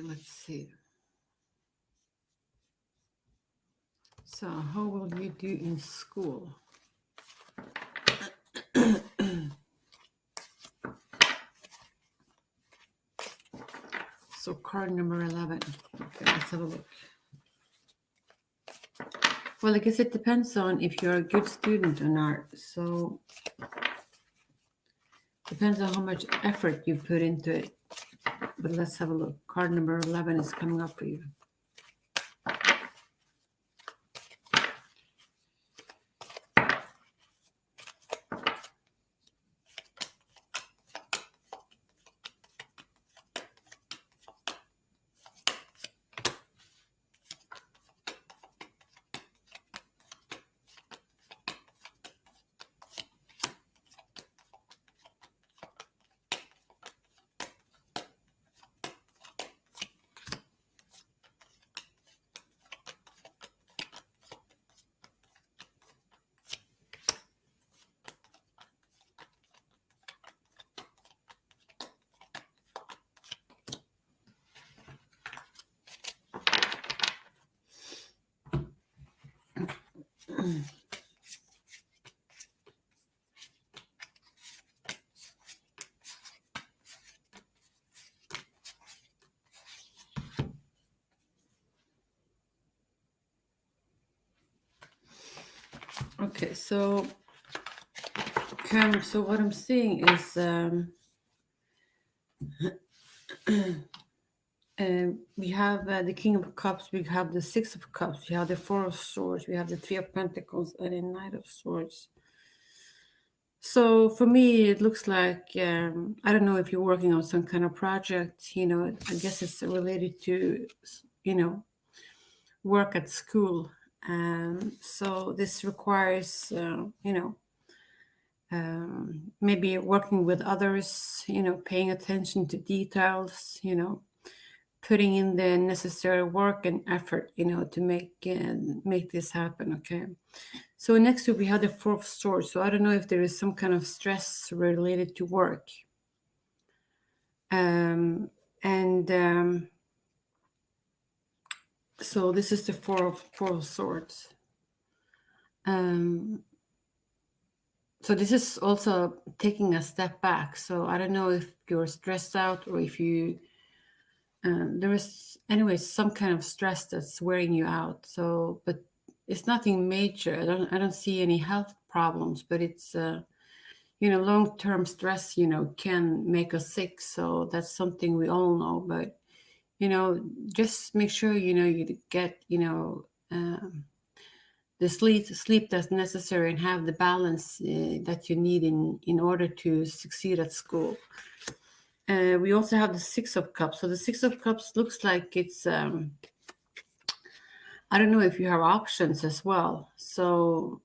let's see. So, how will you do in school? So, card number 11. Okay, let's have a look. Well, I guess it depends on if you're a good student or not. So, depends on how much effort you put into it. But let's have a look. Card number 11 is coming up for you. Okay, so so what I'm seeing is we have the King of Cups, we have the Six of Cups, we have the Four of Swords, we have the Three of Pentacles, and the Knight of Swords. So for me, it looks like I don't know if you're working on some kind of project. I guess it's related to work at school. So this requires maybe working with others. Paying attention to details. Putting in the necessary work and effort. To make this happen. Okay. So next week we have the Four of Swords. So I don't know if there is some kind of stress related to work. And so this is the Four of Swords. So this is also taking a step back. So I don't know if you're stressed out or if you there is anyway some kind of stress that's wearing you out. So, but it's nothing major. I don't see any health problems, but it's long-term stress can make us sick. So that's something we all know. But just make sure you get the sleep that's necessary and have the balance that you need in order to succeed at school. We also have the Six of Cups. So the Six of Cups looks like it's I don't know if you have options as well. So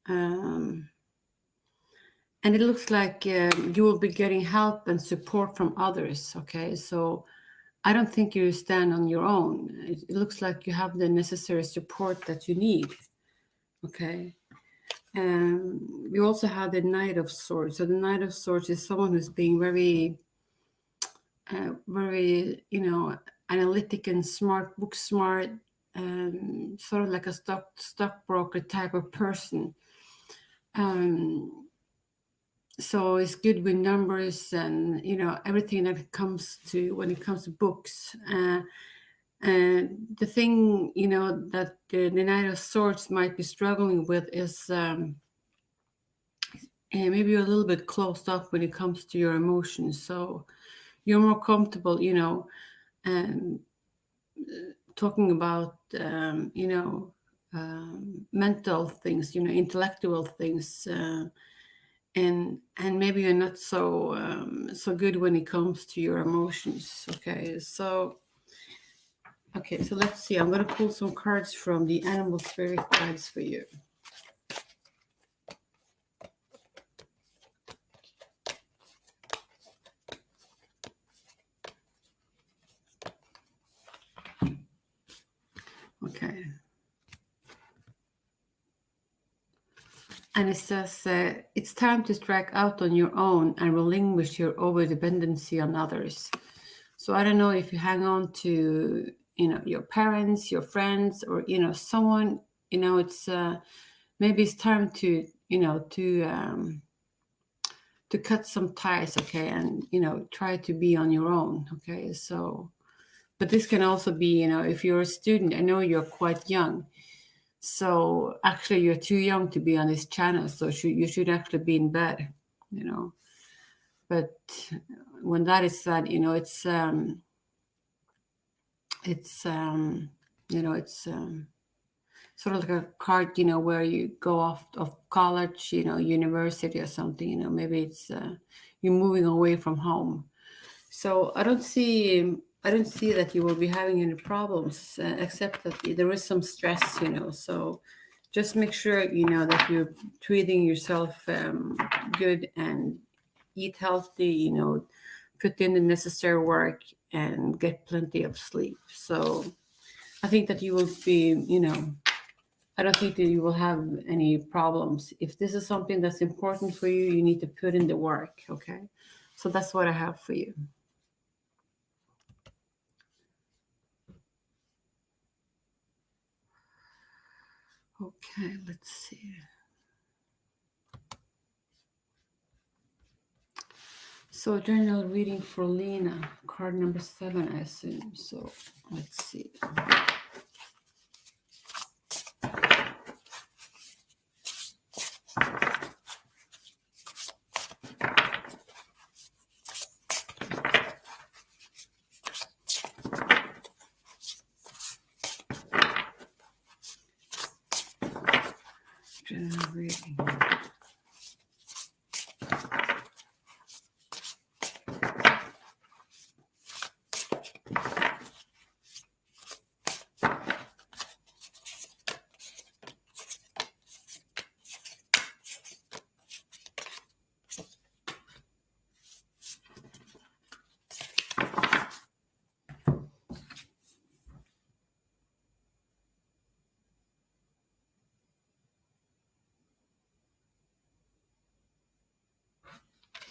and it looks like you will be getting help and support from others. Okay, so I don't think you stand on your own. It looks like you have the necessary support that you need. Okay. We also have the Knight of Swords. So the Knight of Swords is someone who's being very, very, analytic and smart, book smart, sort of like a stockbroker type of person. So it's good with numbers and everything that comes to when it comes to books. And the thing that the Knight of Swords might be struggling with is maybe you're a little bit closed off when it comes to your emotions. So you're more comfortable, talking about mental things, intellectual things. And maybe you're not so good when it comes to your emotions. Okay, so let's see. I'm going to pull some cards from the Animal Spirit Guides for you. Okay. And it says, it's time to strike out on your own and relinquish your over-dependency on others. So I don't know if you hang on to, your parents, your friends, or, someone, it's maybe it's time to, to cut some ties, okay, and, try to be on your own, okay? So, but this can also be, if you're a student, I know you're quite young. So actually you're too young to be on this channel. So you should actually be in bed, you know. But when that is said, it's it's sort of like a card, where you go off of college, university or something, maybe it's you're moving away from home. So I don't see that you will be having any problems, except that there is some stress, So just make sure that you're treating yourself good and eat healthy, put in the necessary work and get plenty of sleep. So I think that you will be, I don't think that you will have any problems. If this is something that's important for you, you need to put in the work, okay? So that's what I have for you. Okay, let's see. So journal reading for Lena, card number 7, I assume. So let's see. Journal reading.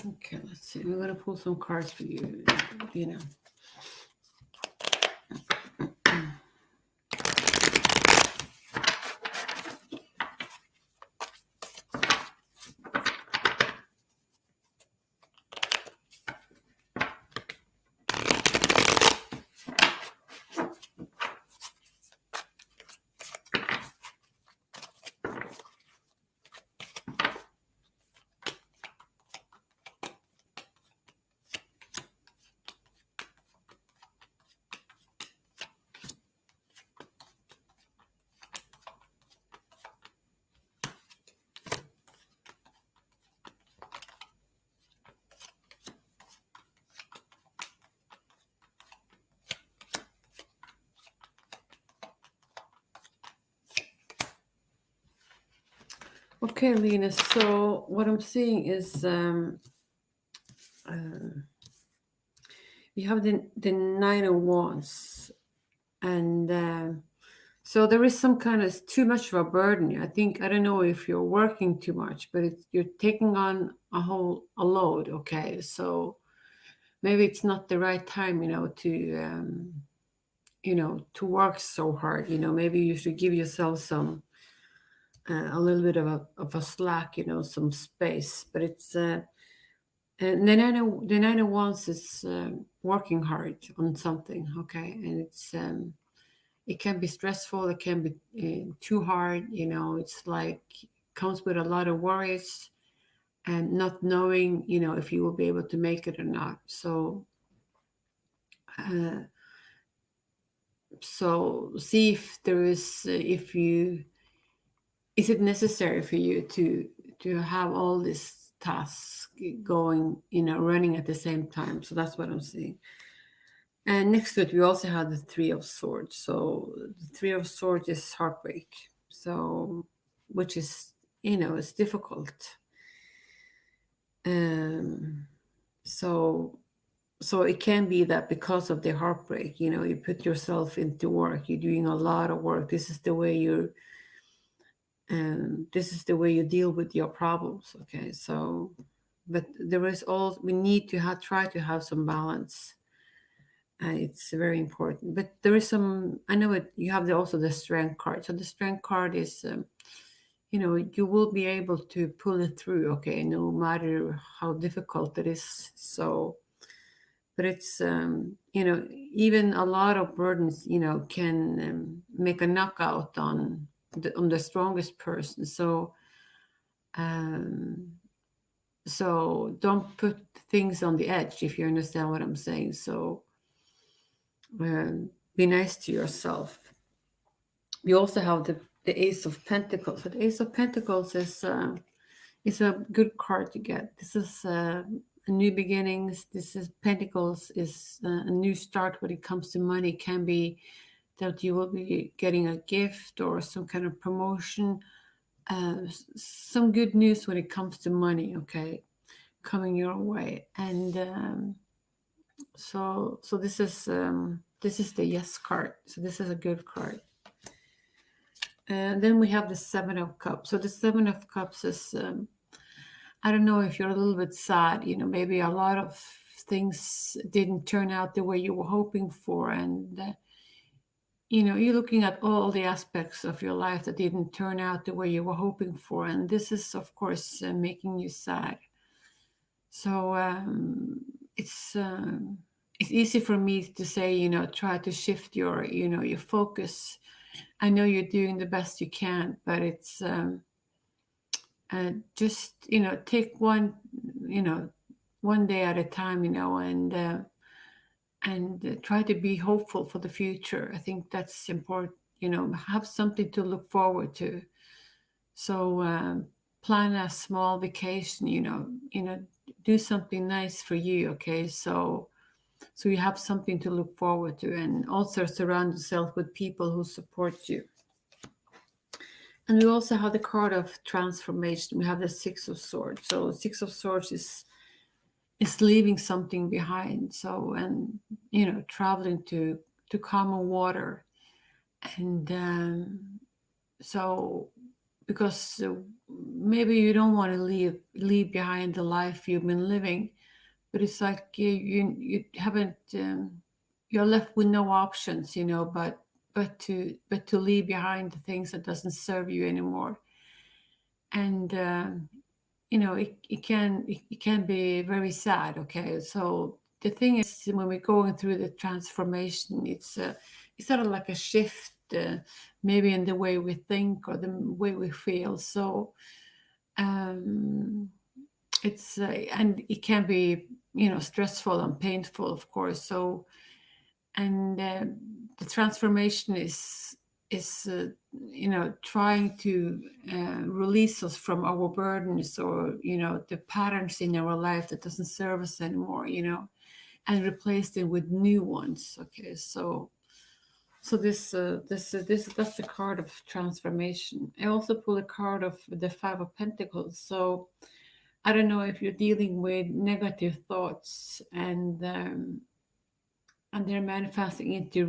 Okay, let's see. We're gonna pull some cards for you, Lena. Okay, Lena. So what I'm seeing is you have the 9 of Wands, and so there is some kind of too much of a burden. I think I don't know if you're working too much, but you're taking on a load. Okay, so maybe it's not the right time, to work so hard. Maybe you should give yourself some a little bit of a slack, some space. But it's and the 9 of Wands is working hard on something. Okay, and it can be stressful. It can be too hard. It's like comes with a lot of worries and not knowing, if you will be able to make it or not. Uh, so see if there if you, is it necessary for you to have all these tasks going, running at the same time. So that's what I'm seeing. And next to it, we also have the 3 of Swords. So the 3 of Swords is heartbreak. So, which is, it's difficult. Um, so, so it can be that because of the heartbreak, you put yourself into work. You're doing a lot of work. This is the way you deal with your problems. Okay, so, but there is all we need to try to have some balance. It's very important. But there is some, I know it, you have also the strength card. So the strength card is, you will be able to pull it through, okay, no matter how difficult it is. So, but it's, even a lot of burdens, can make a knockout on the strongest person. Um, so don't put things on the edge, if you understand what I'm saying. So be nice to yourself. We also have the Ace of Pentacles. So the Ace of Pentacles is a good card to get. This is a new beginnings. This is Pentacles is a new start when it comes to money. It can be that you will be getting a gift or some kind of promotion. Some good news when it comes to money. Okay, coming your way. And so this is the Yes card. So this is a good card. And then we have the Seven of Cups. So the Seven of Cups is, I don't know if you're a little bit sad, maybe a lot of things didn't turn out the way you were hoping for. And, you're looking at all the aspects of your life that didn't turn out the way you were hoping for. And this is, of course, making you sad. So it's easy for me to say, try to shift your focus. I know you're doing the best you can, but it's just take one day at a time, and try to be hopeful for the future. I think that's important. Have something to look forward to. So plan a small vacation. Do something nice for you. Okay, so you have something to look forward to, and also surround yourself with people who support you. And we also have the card of transformation. We have the Six of Swords. So Six of Swords is leaving something behind. So, and traveling to calmer water, and so because maybe you don't want to leave behind the life you've been living, but it's like you haven't you're left with no options, but to leave behind the things that doesn't serve you anymore. And it can be very sad. Okay, so the thing is, when we're going through the transformation, it's sort of like a shift, maybe in the way we think or the way we feel. So it's and it can be stressful and painful, of course. So, and the transformation is trying to release us from our burdens, or the patterns in our life that doesn't serve us anymore, and replace them with new ones. Okay, so this that's the card of transformation. I also pull a card of the Five of Pentacles. So I don't know if you're dealing with negative thoughts, and they're manifesting into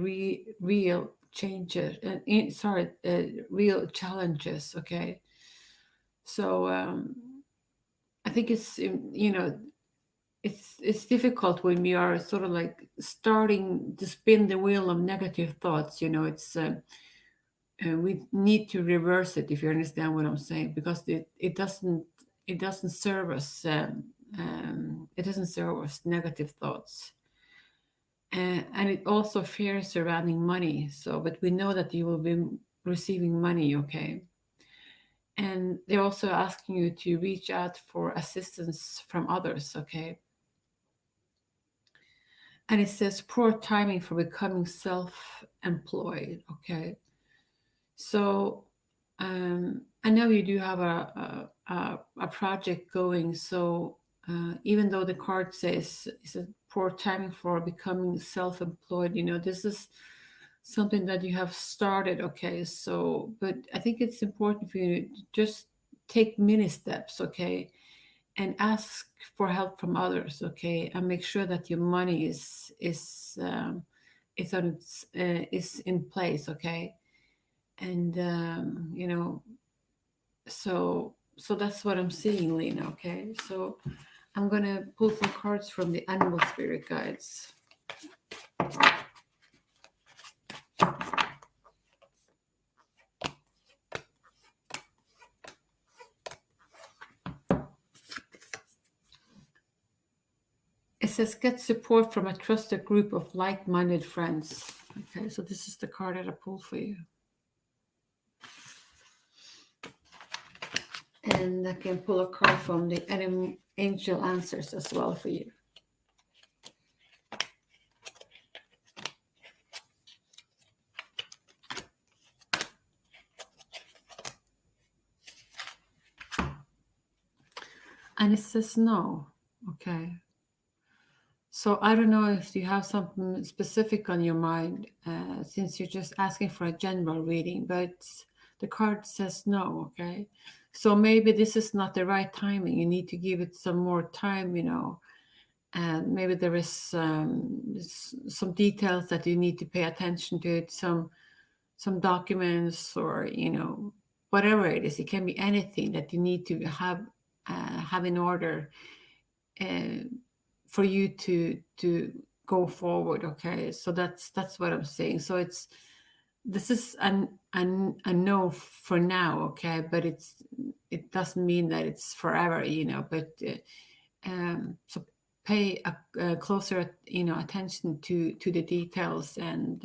real changes. Real challenges. Okay, so I think it's it's difficult when we are sort of like starting to spin the wheel of negative thoughts. It's we need to reverse it, if you understand what I'm saying, because it doesn't serve us. It doesn't serve us, negative thoughts. And it also fears surrounding money. So, but we know that you will be receiving money, okay? And they're also asking you to reach out for assistance from others, okay? And it says poor timing for becoming self-employed, okay? So I know you do have a project going. So even though the card says it's a poor timing for becoming self-employed, this is something that you have started. Okay, so but I think it's important for you to just take mini steps, okay, and ask for help from others, okay, and make sure that your money is is in place, okay. And so that's what I'm seeing, Lena. Okay, so I'm gonna pull some cards from the animal spirit guides. It says get support from a trusted group of like-minded friends. Okay, so this is the card that I pulled for you. And I can pull a card from the angel answers as well for you. And it says no. Okay. So I don't know if you have something specific on your mind, since you're just asking for a general reading, but the card says no. Okay. So maybe this is not the right timing. You need to give it some more time, and maybe there is some details that you need to pay attention to it, some documents, or whatever it is. It can be anything that you need to have in order for you to go forward. Okay, so that's what I'm saying. So this is a no for now. Okay, but it doesn't mean that it's forever, but so pay a closer attention to the details, and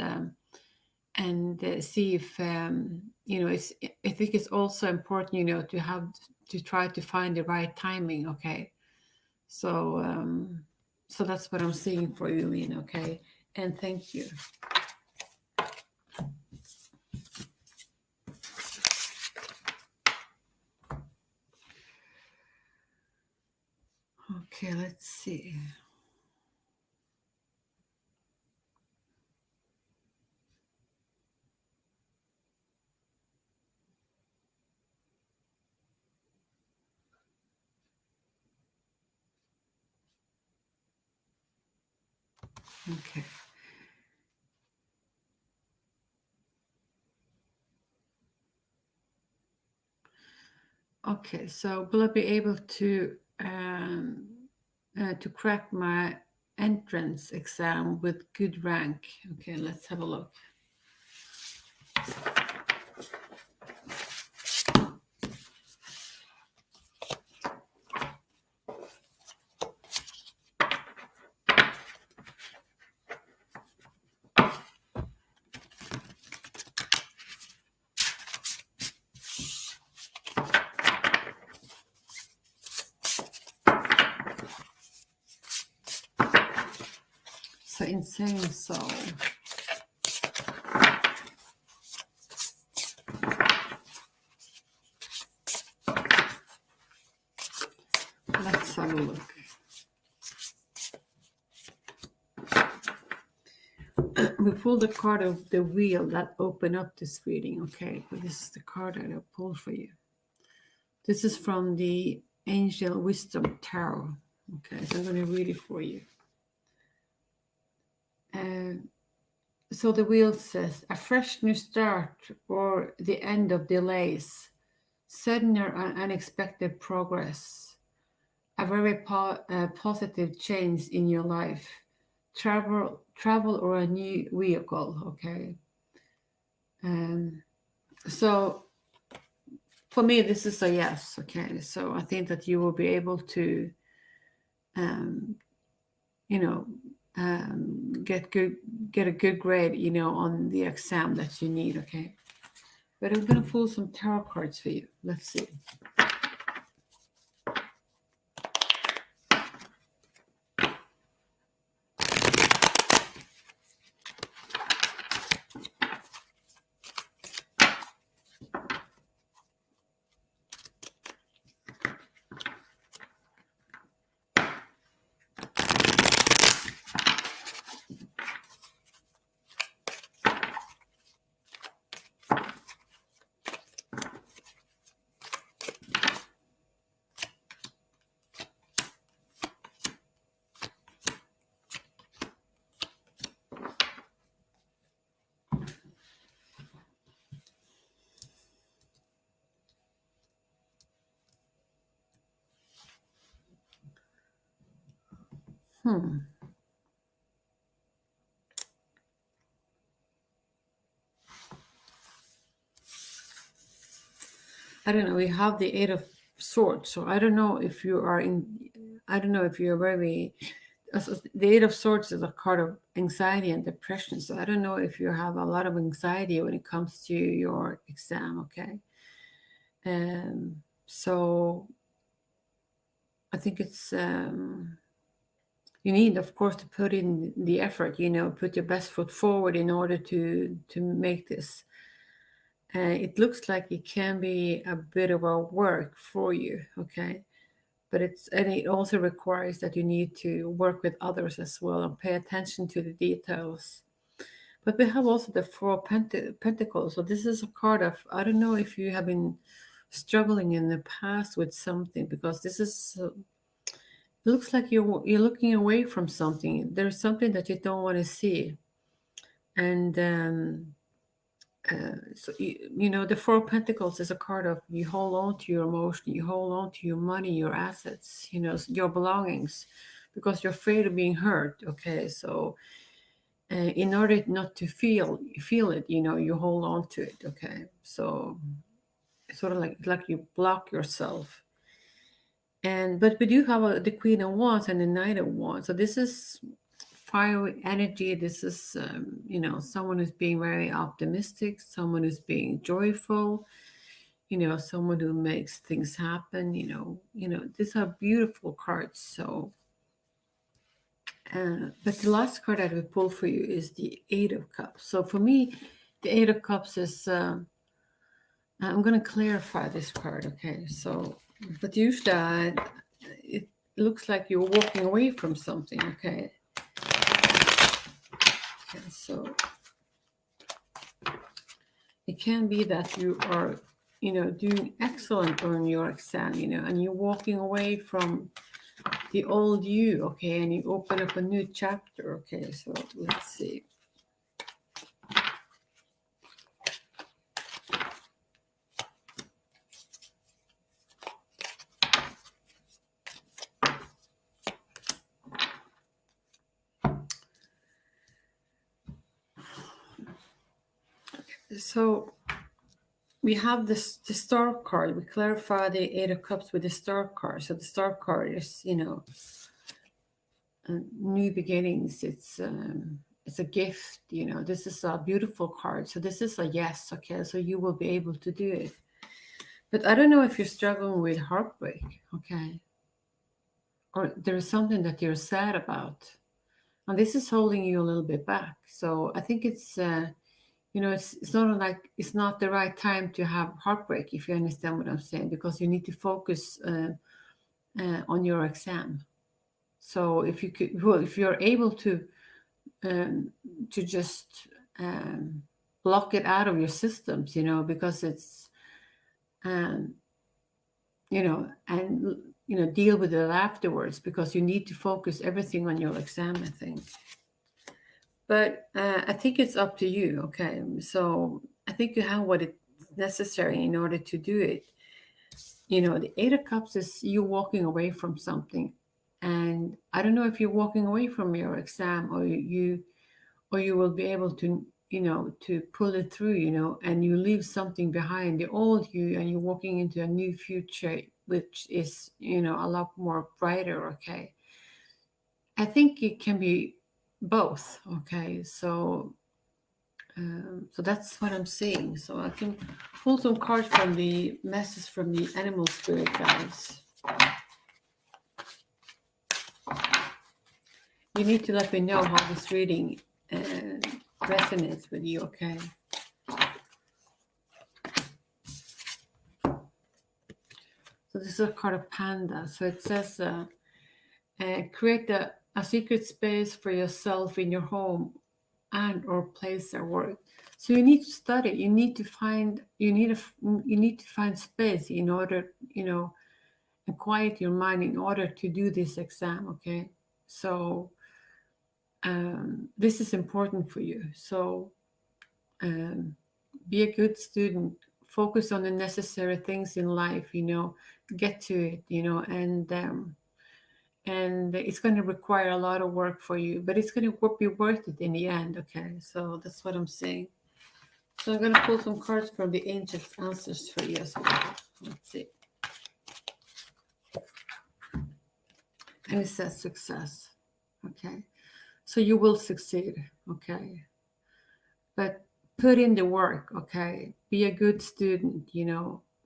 see if it's I think it's also important to have to try to find the right timing. Okay, so so that's what I'm seeing for you, Lynn. Okay, and thank you. Okay, let's see. Okay. Okay, so will I be able to crack my entrance exam with good rank? Okay, let's have a look. So insane soul. Let's have a look. We pulled the card of the wheel that opened up this reading. Okay, but this is the card that I pulled for you. This is from the Angel Wisdom Tarot. Okay, so I'm going to read it for you. So the wheel says, a fresh new start or the end of delays, sudden or unexpected progress, a very positive change in your life, travel or a new vehicle. Okay. So for me, this is a yes. Okay. So I think that you will be able to, get a good grade, on the exam that you need. Okay. But I'm going to pull some tarot cards for you. Let's see. I don't know, we have the Eight of Swords. So I don't know if you are in, I don't know if you're very, the Eight of Swords is a card of anxiety and depression. So I don't know if you have a lot of anxiety when it comes to your exam, okay? So I think it's, you need, of course, to put in the effort, put your best foot forward in order to make this. It looks like it can be a bit of a work for you, okay? But it also requires that you need to work with others as well and pay attention to the details. But we have also the Four of Pentacles. So this is a card of, I don't know if you have been struggling in the past with something, because this is, it looks like you're looking away from something. There's something that you don't want to see. And so the Four of Pentacles is a card of, you hold on to your emotion, you hold on to your money, your assets, your belongings, because you're afraid of being hurt. Okay, so in order not to feel it, you hold on to it. Okay, so it's sort of like you block yourself. But we do have the Queen of Wands and the Knight of Wands. So this is fire energy. This is someone who's being very optimistic, someone who's being joyful, someone who makes things happen. These are beautiful cards. So but the last card that we pull for you is the Eight of Cups. So for me, the Eight of Cups is, I'm going to clarify this card, okay? So, but usually it looks like you're walking away from something, okay? Okay, so it can be that you are, doing excellent on your exam, and you're walking away from the old you, okay? And you open up a new chapter, okay? So let's see. So we have the Star card. We clarify the Eight of Cups with the Star card. So the Star card is, new beginnings. It's a gift. This is a beautiful card. So this is a yes. Okay, so you will be able to do it. But I don't know if you're struggling with heartbreak. Okay, or there is something that you're sad about, and this is holding you a little bit back. So I think it's. It's not like it's not the right time to have heartbreak, if you understand what I'm saying, because you need to focus on your exam. So if you're able to just block it out of your systems, because it's and deal with it afterwards, because you need to focus everything on your exam, I think. But I think it's up to you, okay? So I think you have what is necessary in order to do it. The Eight of Cups is you walking away from something. And I don't know if you're walking away from your exam, or you will be able to, to pull it through, and you leave something behind, the old you, and you're walking into a new future, which is, a lot more brighter, okay? I think it can be both, okay? So that's what I'm saying. So I can pull some cards from the message from the animal spirit guides. You need to let me know how this reading resonates with you, okay? So this is a card of Panda. So it says, create a secret space for yourself in your home and or place at work. So you need to study. You need to find space in order, and quiet your mind in order to do this exam. Okay, so this is important for you. So be a good student. Focus on the necessary things in life. Get to it. And it's going to require a lot of work for you, but it's going to be worth it in the end. Okay, so that's what I'm saying. So I'm going to pull some cards from the angels' answers for you as well. And it says success. Okay. So you will succeed. Okay. But put in the work. Okay. Be a good student,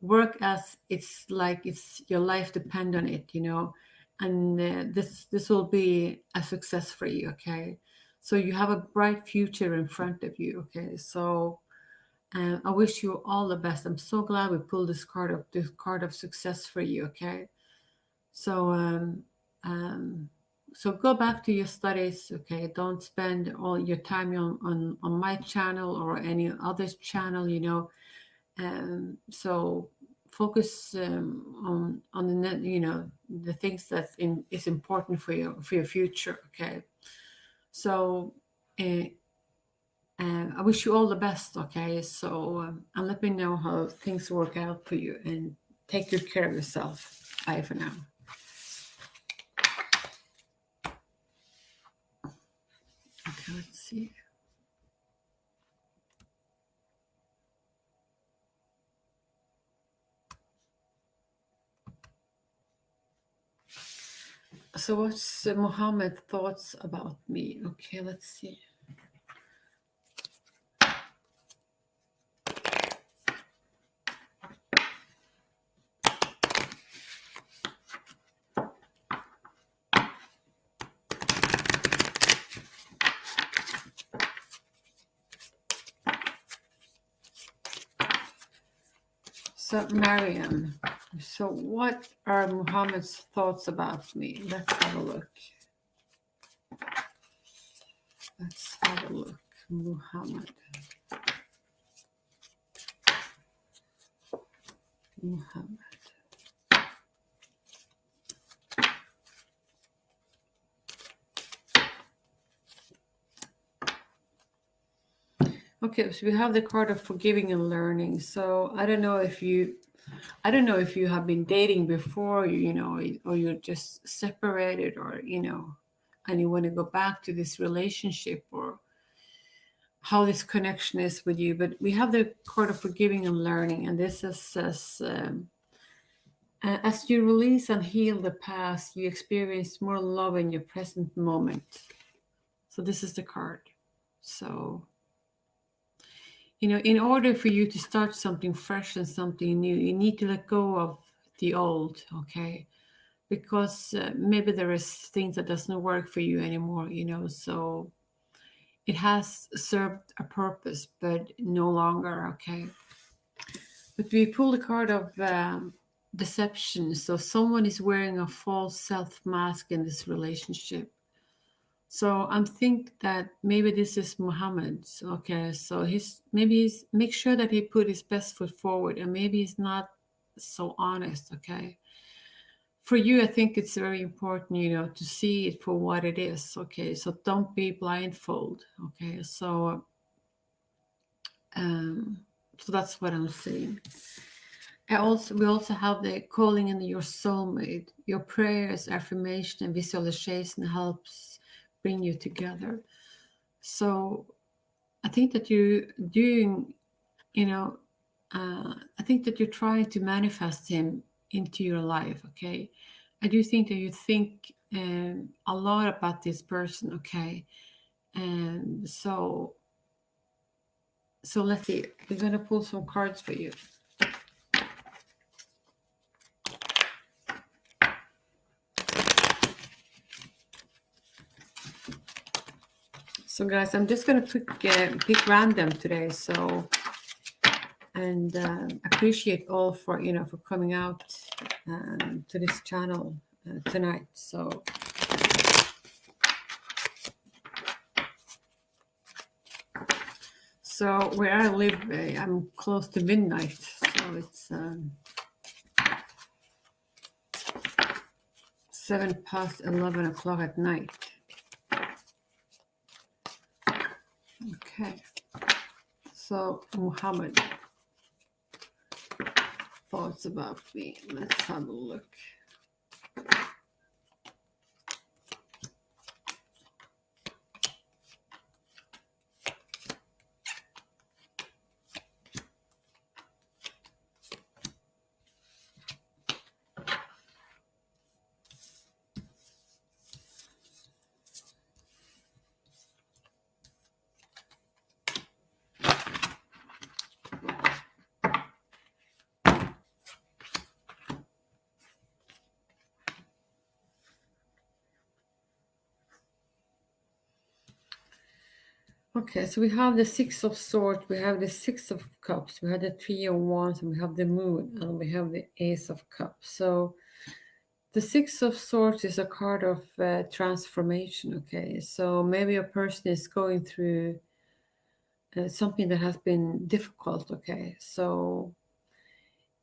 work as it's like it's your life depend on it, and this will be a success for you. Okay. So you have a bright future in front of you. Okay. So I wish you all the best. I'm so glad we pulled this card of success for you. Okay. So um, so go back to your studies. Okay. Don't spend all your time on my channel or any other channel. So focus on the net. The things that is important for your future. Okay. So. Uh, I wish you all the best, okay? So, and let me know how things work out for you and take good care of yourself. Bye for now. Okay, let's see. So, what's Muhammad's thoughts about me? Okay, let's see. So, Mariam, so what are Muhammad's thoughts about me? Let's have a look. Let's have a look. Muhammad. Muhammad. Okay, so we have the card of forgiving and learning. So I don't know if you have been dating before, or you're just separated, or and you want to go back to this relationship, or how this connection is with you. But we have the card of forgiving and learning, and this says, as you release and heal the past, you experience more love in your present moment. So this is the card. So in order for you to start something fresh and something new, you need to let go of the old, okay? Because maybe there is things that doesn't work for you anymore, so it has served a purpose, but no longer, okay? But we pull the card of deception. So someone is wearing a false self mask in this relationship. So I'm think that maybe this is Muhammad's. Okay, so he's make sure that he put his best foot forward, and maybe he's not so honest. Okay, for you, I think it's very important, to see it for what it is. Okay, so don't be blindfold. Okay, um, so that's what I'm saying. We also have the calling in your soulmate. Your prayers, affirmation, and visualization helps bring you together. So I think that you're doing, I think that you're trying to manifest him into your life. Okay, I do think that you think a lot about this person. Okay, and so let's see. We're gonna pull some cards for you. So guys, I'm just gonna pick random today. So, and appreciate all for for coming out to this channel tonight. So where I live, I'm close to midnight. So it's 11 o'clock at night. Okay. So Muhammad, thoughts about me. Let's have a look. Okay, so we have the Six of Swords, we have the Six of Cups, we have the Three of Wands, and we have the Moon, and we have the Ace of Cups. So the Six of Swords is a card of transformation. Okay, so maybe a person is going through something that has been difficult. Okay, so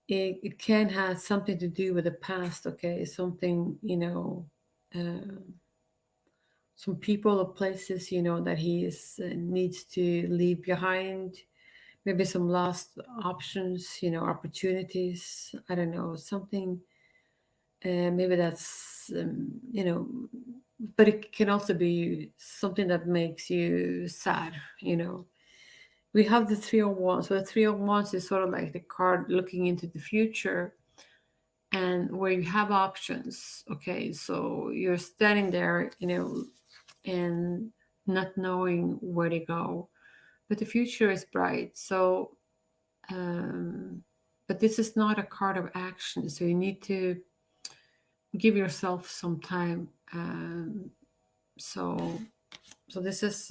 it can have something to do with the past. Okay, something, uh, some people or places, that he needs to leave behind. Maybe some lost options, opportunities. I don't know, something. Maybe that's, but it can also be something that makes you sad. We have the Three of Wands. So the Three of Wands is sort of like the card looking into the future and where you have options. Okay, so you're standing there, and not knowing where to go, but the future is bright. So, but this is not a card of action. So you need to give yourself some time. So, so this is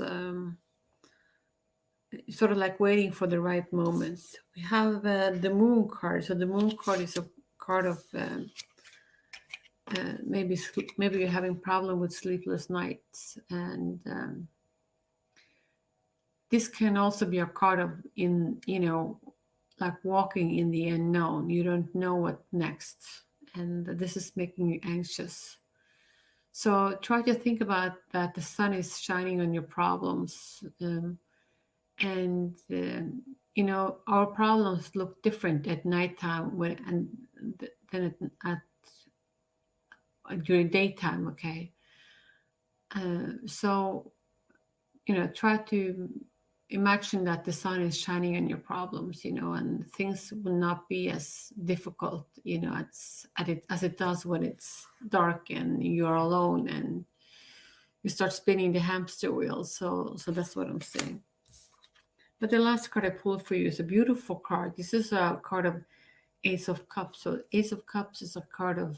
sort of like waiting for the right moment. We have the Moon card. So the Moon card is a card of maybe you're having problem with sleepless nights, and this can also be a card of like walking in the unknown. You don't know what next, and this is making you anxious. So try to think about that the sun is shining on your problems, and our problems look different at nighttime than during daytime. Okay, so try to imagine that the sun is shining on your problems, and things will not be as difficult, as it does when it's dark and you're alone and you start spinning the hamster wheel. So that's what I'm saying. But the last card I pulled for you is a beautiful card. This is a card of Ace of Cups. So Ace of Cups is a card of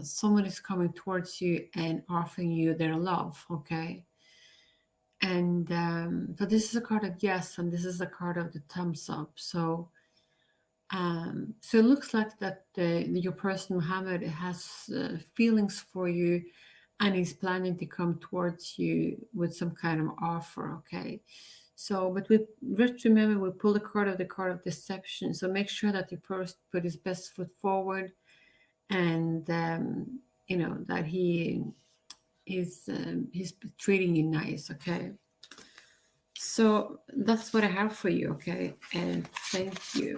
someone is coming towards you and offering you their love. Okay. And so this is a card of yes, and this is a card of the thumbs up. So so it looks like that your person Muhammad has feelings for you, and he's planning to come towards you with some kind of offer. Okay, so but we just remember we pull the card of deception. So make sure that your person put his best foot forward, and that he's treating you nice. Okay. So that's what I have for you, okay? And thank you.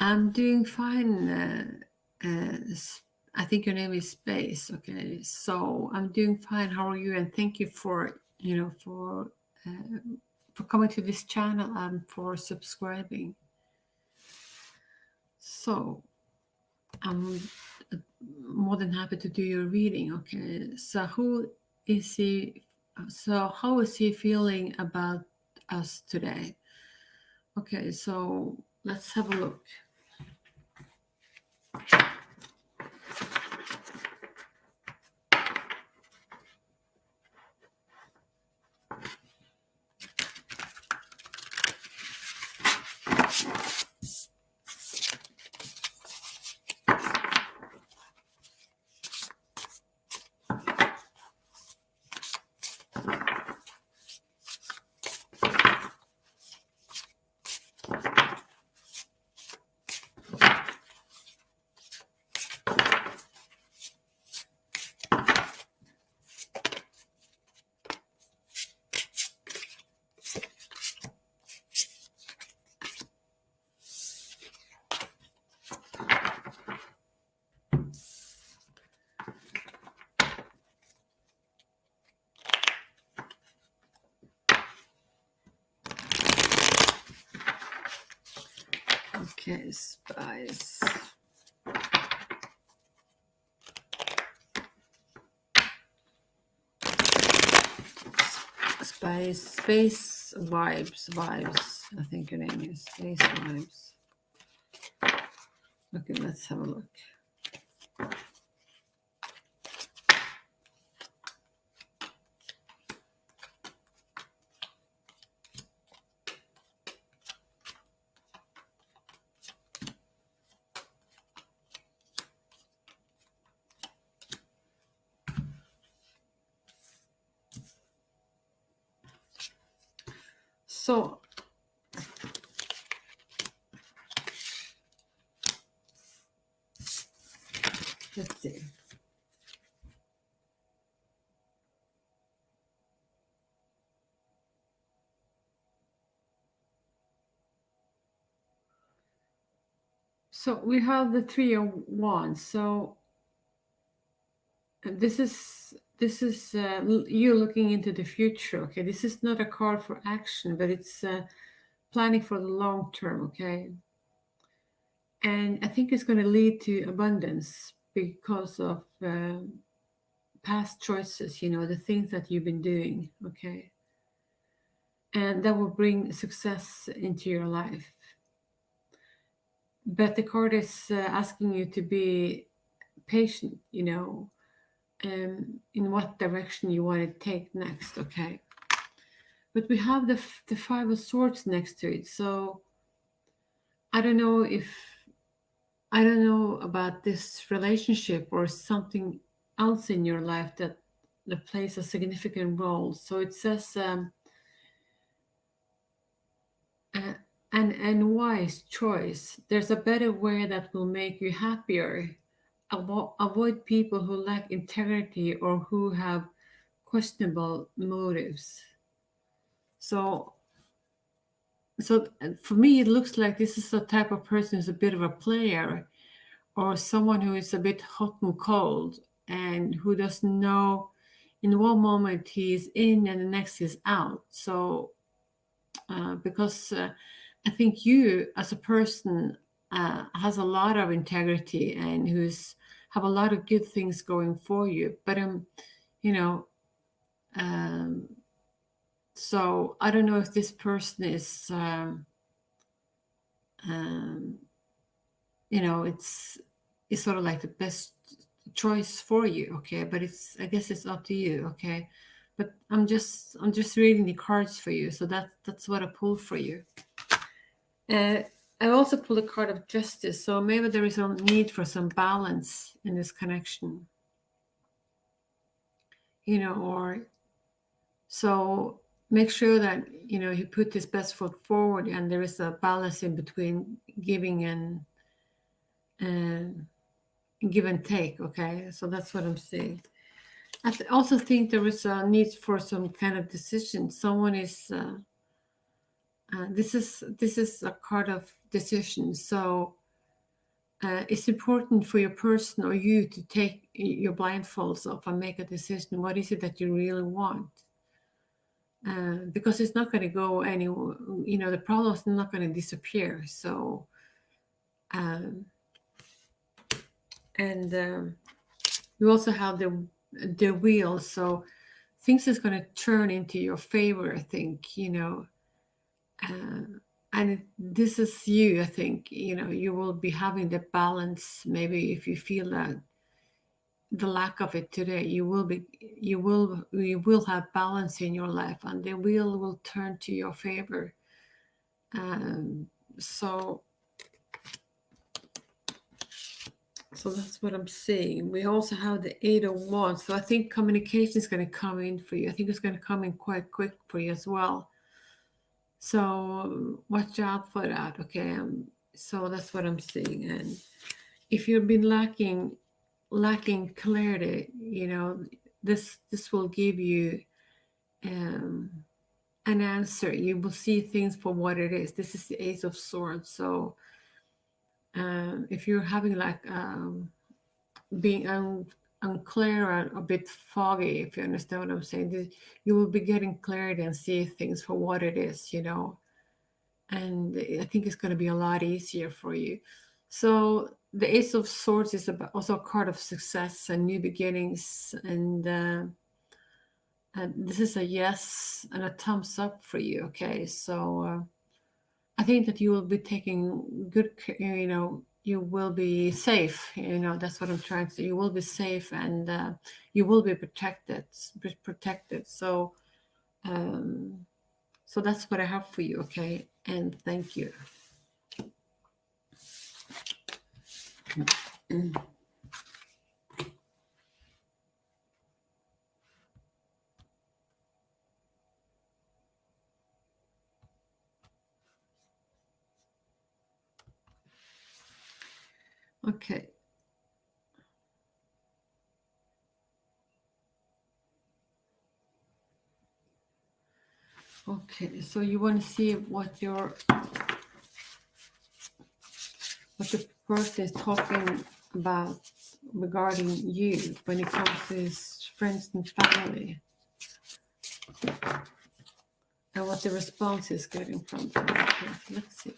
I'm doing fine. I think your name is Space, okay? So I'm doing fine. How are you? And thank you for coming to this channel and for subscribing. So I'm more than happy to do your reading. Okay, so how is he feeling about us today? Okay, so let's have a look. Okay, Spice. Space vibes. I think your name is Space Vibes. Okay, let's have a look. So let's see. So we have the Three of Wands. So this is you looking into the future. Okay, this is not a card for action, but it's planning for the long term. Okay, and I think it's going to lead to abundance because of past choices. You know, the things that you've been doing. Okay, and that will bring success into your life. But the card is asking you to be patient. You know, in what direction you want to take next. Okay, but we have the Five of Swords next to it. So I don't know if I don't know about this relationship or something else in your life that plays a significant role. So it says uh, an wise choice. There's a better way that will make you happier. Avoid people who lack integrity or who have questionable motives. So for me, it looks like this is a type of person who's a bit of a player, or someone who is a bit hot and cold, and who doesn't know in one moment he's in and the next he's out. So because I think you as a person has a lot of integrity and who's have a lot of good things going for you, but you know um, so I don't know if this person is um, it's sort of like the best choice for you. Okay, but it's I guess it's up to you. Okay, but I'm just reading the cards for you, so that's what I pulled for you. uh, I also pulled a card of justice, so maybe there is a need for some balance in this connection, or so make sure that he put his best foot forward and there is a balance in between giving and uh, give and take. Okay, so that's what I'm saying. I also think there is a need for some kind of decision. Someone is this is a card of decision. So it's important for your person or you to take your blindfolds off and make a decision. What is it that you really want? Because it's not going to go anywhere. The problem is not going to disappear. So and you also have the wheel. So things is going to turn into your favor, I think. And this is you. I think you will be having the balance. Maybe if you feel that the lack of it today, you will have balance in your life, and the wheel will turn to your favor. So that's what I'm saying. We also have the Eight of Wands. So I think communication is going to come in for you. I think it's going to come in quite quick for you as well. So watch out for that. Okay. So that's what I'm saying. And if you've been lacking clarity, this will give you an answer. You will see things for what it is. This is the Ace of Swords. So if you're having being unclear and a bit foggy, if you understand what I'm saying, you will be getting clarity and see things for what it is, and I think it's going to be a lot easier for you. So the Ace of Swords is also a card of success and new beginnings, and this is a yes and a thumbs up for you. Okay, so I think that you will be taking good you will be safe. That's what I'm trying to say. You will be safe, and you will be protected. Um, so that's what I have for you. Okay, and thank you. Okay. Okay, so you want to see what the person is talking about regarding you when it comes to his friends and family, and what the response is getting from them. Okay, so let's see.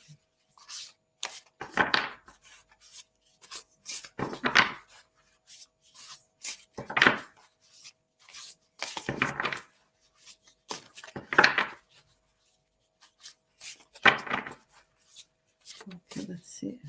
Okay, let's see.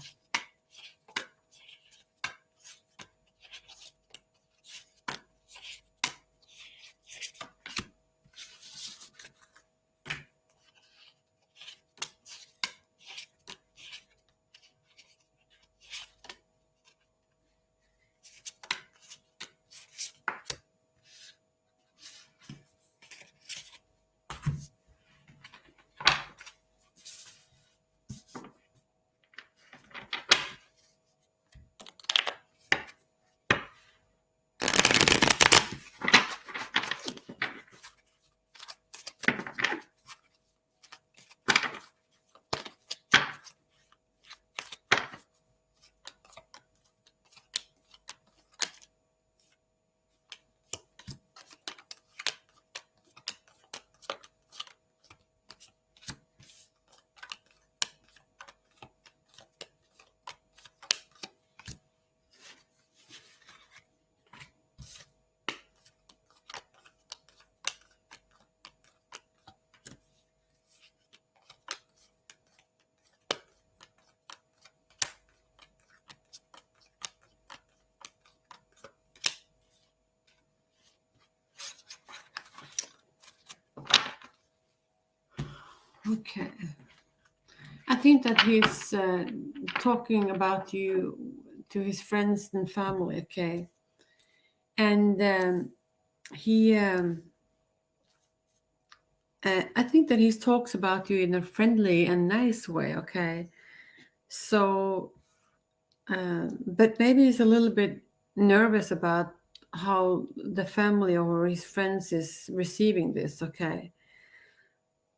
Okay. I think that he's talking about you to his friends and family, okay? And he, I think that he talks about you in a friendly and nice way, okay? So, but maybe he's a little bit nervous about how the family or his friends is receiving this, okay?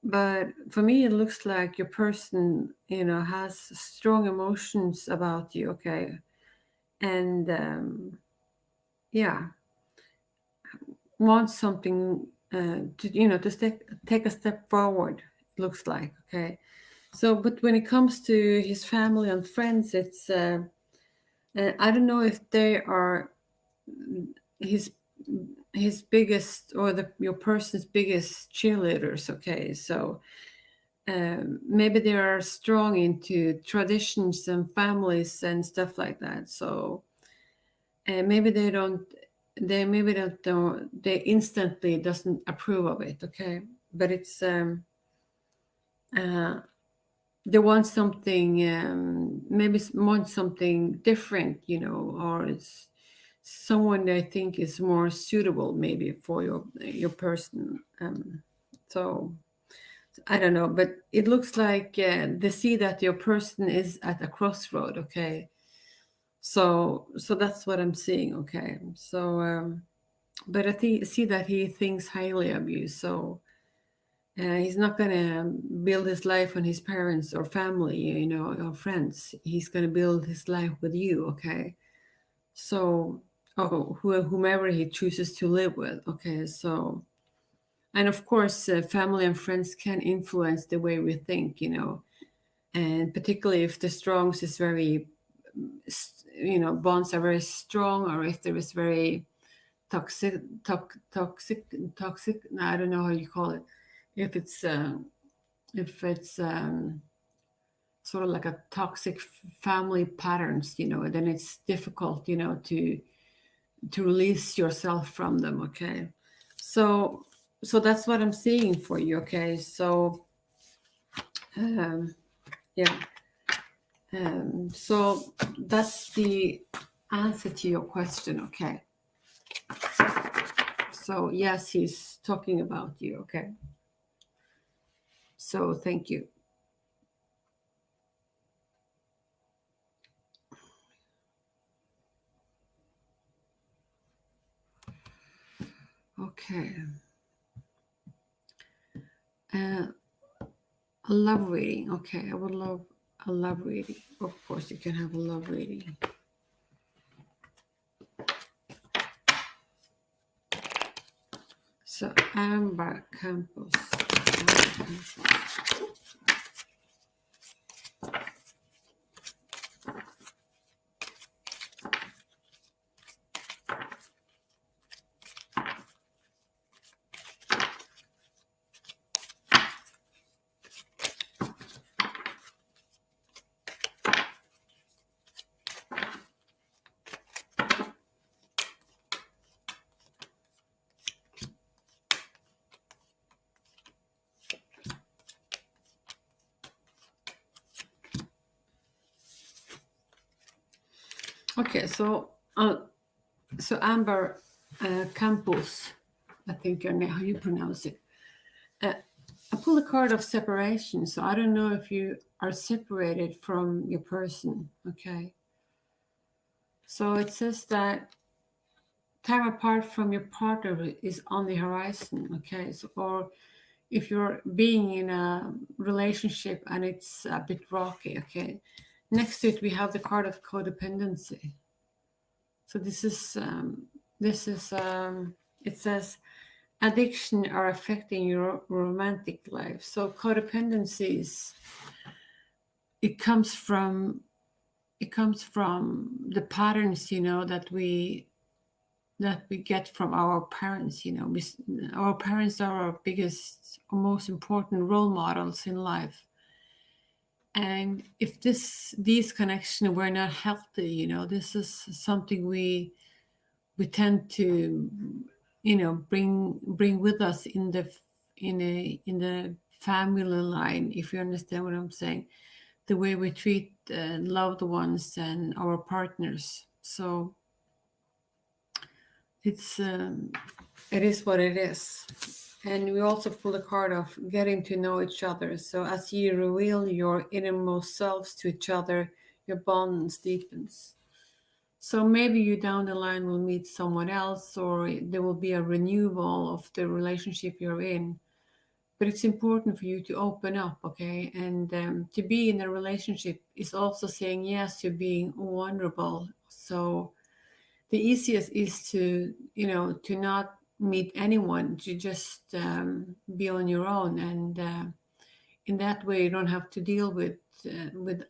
But for me, it looks like your person, has strong emotions about you, okay? And yeah, wants something to take a step forward, it looks like, okay? So, but when it comes to his family and friends, it's, I don't know if they are his his biggest or your person's biggest cheerleaders, okay? So maybe they are strong into traditions and families and stuff like that. So maybe they instantly doesn't approve of it, okay? But it's uh, they want something, maybe want something different, or it's someone they think is more suitable maybe for your person. So I don't know, but it looks like they see that your person is at a crossroad, okay? So that's what I'm seeing, okay? So but see that he thinks highly of you, so he's not gonna build his life on his parents or family, or friends. He's gonna build his life with you, okay? So, whomever he chooses to live with, okay? So, and of course, family and friends can influence the way we think, and particularly if the strongs is very, bonds are very strong, or if there is very toxic. I don't know how you call it. If it's sort of like a toxic family patterns, then it's difficult, to release yourself from them. Okay, so that's what I'm seeing for you. Okay, so um, yeah, so that's the answer to your question. Okay, so yes, he's talking about you. Okay, so thank you. Okay. Uh, a love reading. Okay, I would love a love reading. Of course, you can have a love reading. So, Amber Campos. Okay, so Amber Campos, I think your name, how you pronounce it. I pull a card of separation, so I don't know if you are separated from your person. Okay, so it says that time apart from your partner is on the horizon. Okay, so or if you're being in a relationship and it's a bit rocky. Okay, next to it we have the card of codependency. So this is it says addiction are affecting your romantic life. So codependency is, it comes from the patterns, that we get from our parents. Our parents are our biggest or most important role models in life. And if these connections were not healthy, this is something we tend to, bring with us in the family line, if you understand what I'm saying, the way we treat loved ones and our partners. So it is what it is. And we also pull a card of getting to know each other. So as you reveal your innermost selves to each other, your bonds deepens. So maybe you down the line will meet someone else, or there will be a renewal of the relationship you're in. But it's important for you to open up, okay? And to be in a relationship is also saying yes to being vulnerable. So the easiest is to, to not meet anyone, to just be on your own. And in that way, you don't have to deal with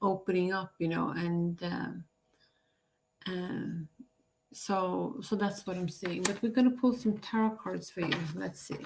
opening up, and so that's what I'm saying. But we're going to pull some tarot cards for you. Let's see.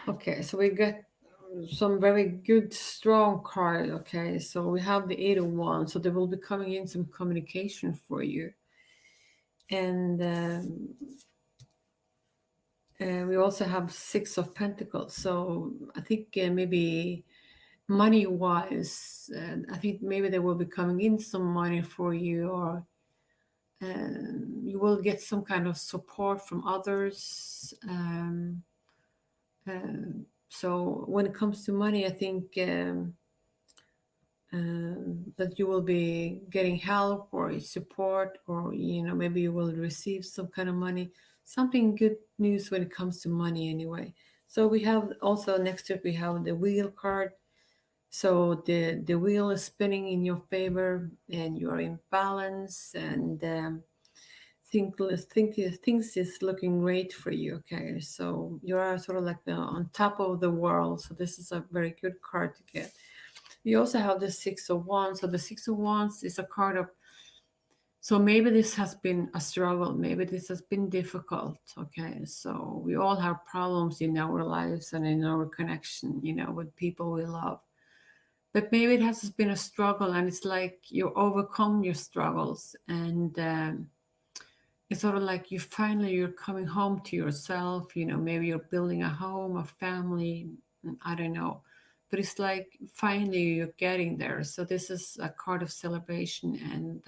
Okay, so we get some very good, strong card. Okay, so we have the Eight of Wands, so there will be coming in some communication for you. And we also have Six of Pentacles. So I think maybe money-wise, I think maybe there will be coming in some money for you, or you will get some kind of support from others. So when it comes to money, I think that you will be getting help or support, or maybe you will receive some kind of money. something good news when it comes to money anyway. So we have also next to it we have the wheel card. So the wheel is spinning in your favor and you're in balance, and things is looking great for you. Okay, so you are sort of like on top of the world. So this is a very good card to get. You also have the Six of Wands. So the Six of Wands is a card of, so maybe this has been a struggle, maybe this has been difficult. Okay, so we all have problems in our lives and in our connection, with people we love. But maybe it has been a struggle, and it's like you overcome your struggles, and it's sort of like you're coming home to yourself. Maybe you're building a home, a family, I don't know, but it's like finally you're getting there. So this is a card of celebration, and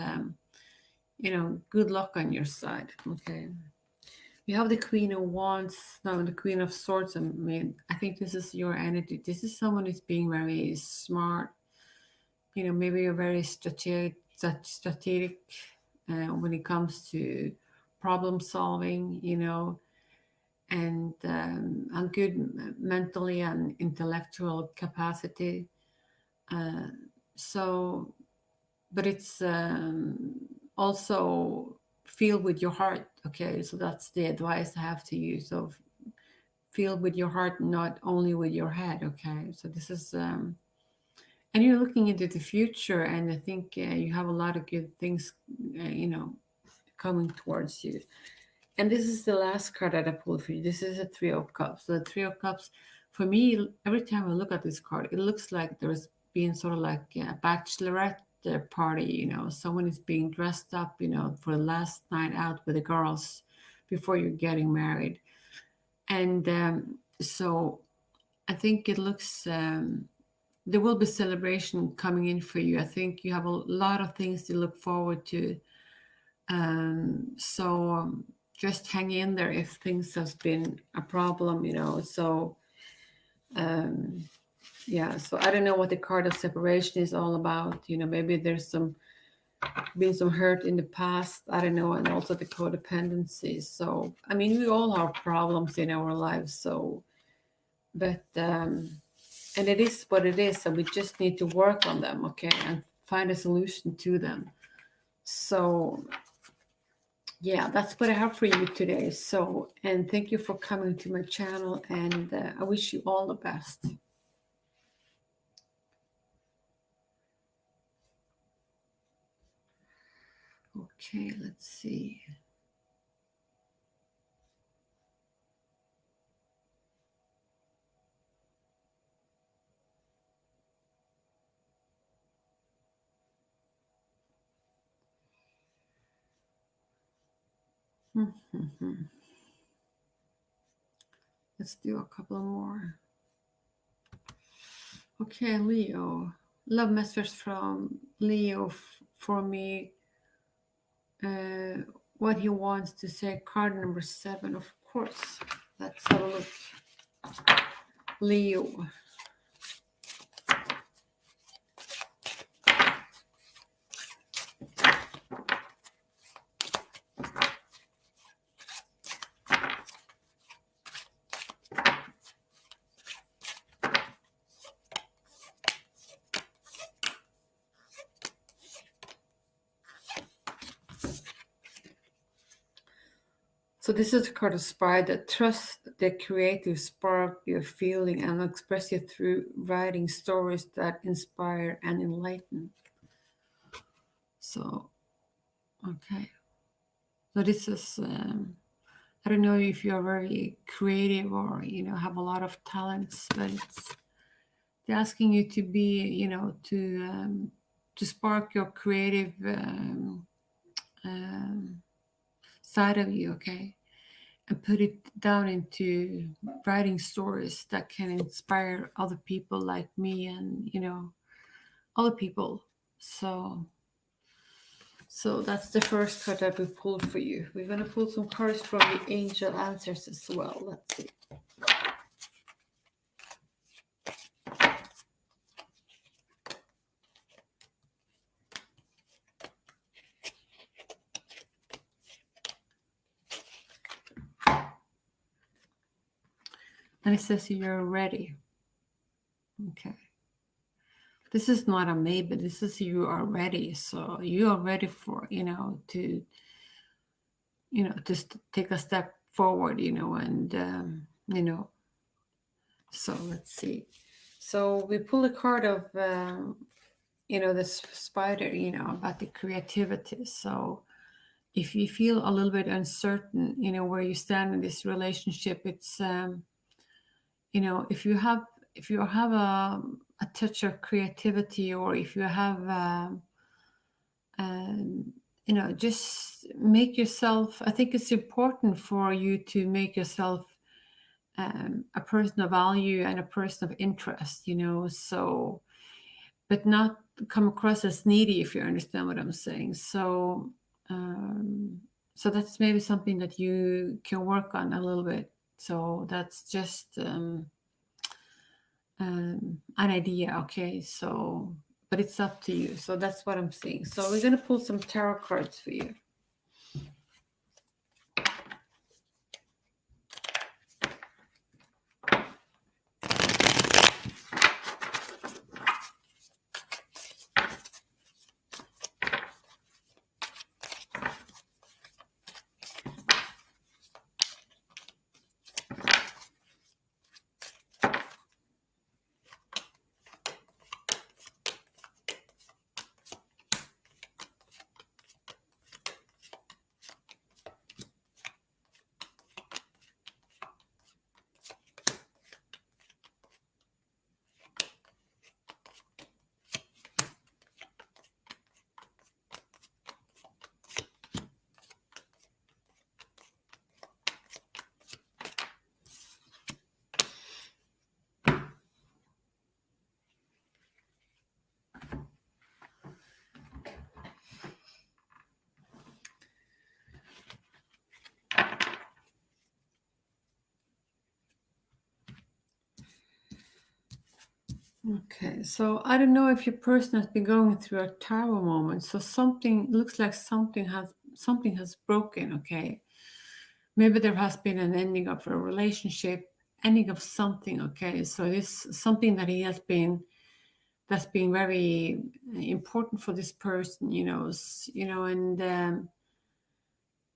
good luck on your side. Okay, we have the Queen of Wands now, and the Queen of Swords. I mean, I think this is your energy. This is someone who's being very smart. Maybe you're very strategic when it comes to problem solving, and a good mentally and intellectual capacity. Uh, so, but it's also feel with your heart. Okay, so that's the advice I have to you. So feel with your heart, not only with your head. Okay, so this is and you're looking into the future, and I think you have a lot of good things coming towards you. And this is the last card that I pulled for you. This is a Three of Cups. So the Three of Cups, for me, every time I look at this card, it looks like there's being sort of like a bachelorette party. Someone is being dressed up, for the last night out with the girls before you're getting married. And so I think it looks, there will be celebration coming in for you. I think you have a lot of things to look forward to. So just hang in there if things has been a problem. So yeah, so I don't know what the card of separation is all about. Maybe there's been some hurt in the past, I don't know, and also the codependency. So I mean, we all have problems in our lives. So but and it is what it is, and we just need to work on them, okay, and find a solution to them. So yeah, that's what I have for you today. So, and thank you for coming to my channel, and I wish you all the best. Okay, let's see. Let's do a couple more. Okay, Leo. Love message from Leo for me. What he wants to say. Card number 7, of course. Let's have a look. Leo. So this is the card of Spire, that trust the creative spark you're feeling and express it through writing stories that inspire and enlighten. So, okay. So this is, I don't know if you're very creative or, have a lot of talents, but they're asking you to be, to spark your creative side of you, okay? And put it down into writing stories that can inspire other people like me and other people. So that's the first card that we pulled for you. We're going to pull some cards from the angel answers as well. Let's see. And it says you're ready. Okay. This is not a maybe. This is you are ready. So you are ready for, to, just take a step forward, and, so let's see. So we pull a card of, this spider, about the creativity. So if you feel a little bit uncertain, where you stand in this relationship, it's, if you have a touch of creativity, or if you have, just make yourself, I think it's important for you to make yourself a person of value and a person of interest, so, but not come across as needy, if you understand what I'm saying. So, so that's maybe something that you can work on a little bit. So that's just an idea, okay? So, but it's up to you. So that's what I'm seeing. So we're gonna pull some tarot cards for you. Okay, so I don't know if your person has been going through a tower moment. So something looks like something has broken. Okay, maybe there has been an ending of a relationship, ending of something. Okay, so this something that that's been very important for this person.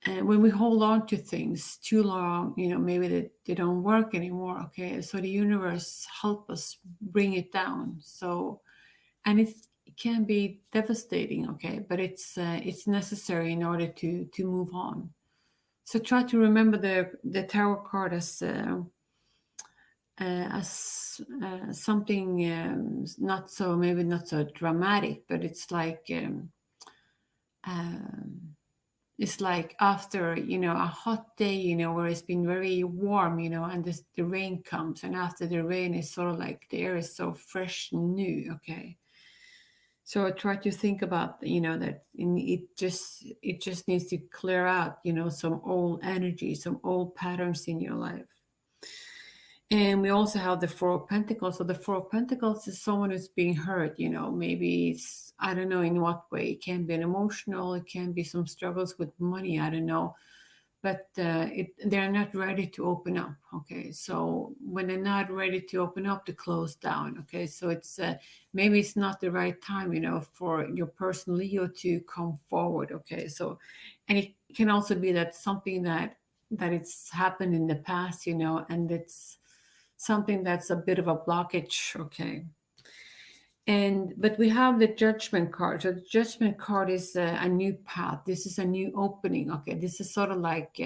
And when we hold on to things too long, maybe they don't work anymore. Okay, so the universe help us bring it down. So, and it can be devastating. Okay, but it's necessary in order to move on. So try to remember the tarot card as something maybe not so dramatic, but um, it's like after a hot day, where it's been very warm, and the rain comes, and after the rain is sort of like the air is so fresh and new. Okay, so I try to think about that it just needs to clear out some old energy, some old patterns in your life. And we also have the Four of Pentacles. So the Four of Pentacles is someone who's being hurt, maybe it's, I don't know in what way. It can be an emotional, it can be some struggles with money, I don't know. But they're not ready to open up. Okay, so when they're not ready to open up, to close down. Okay, so it's maybe it's not the right time, for your person Leo to come forward. Okay, so, and it can also be that something that it's happened in the past, and it's something that's a bit of a blockage. Okay, but we have the Judgment card. So the Judgment card is a new path. This is a new opening. Okay, this is sort of like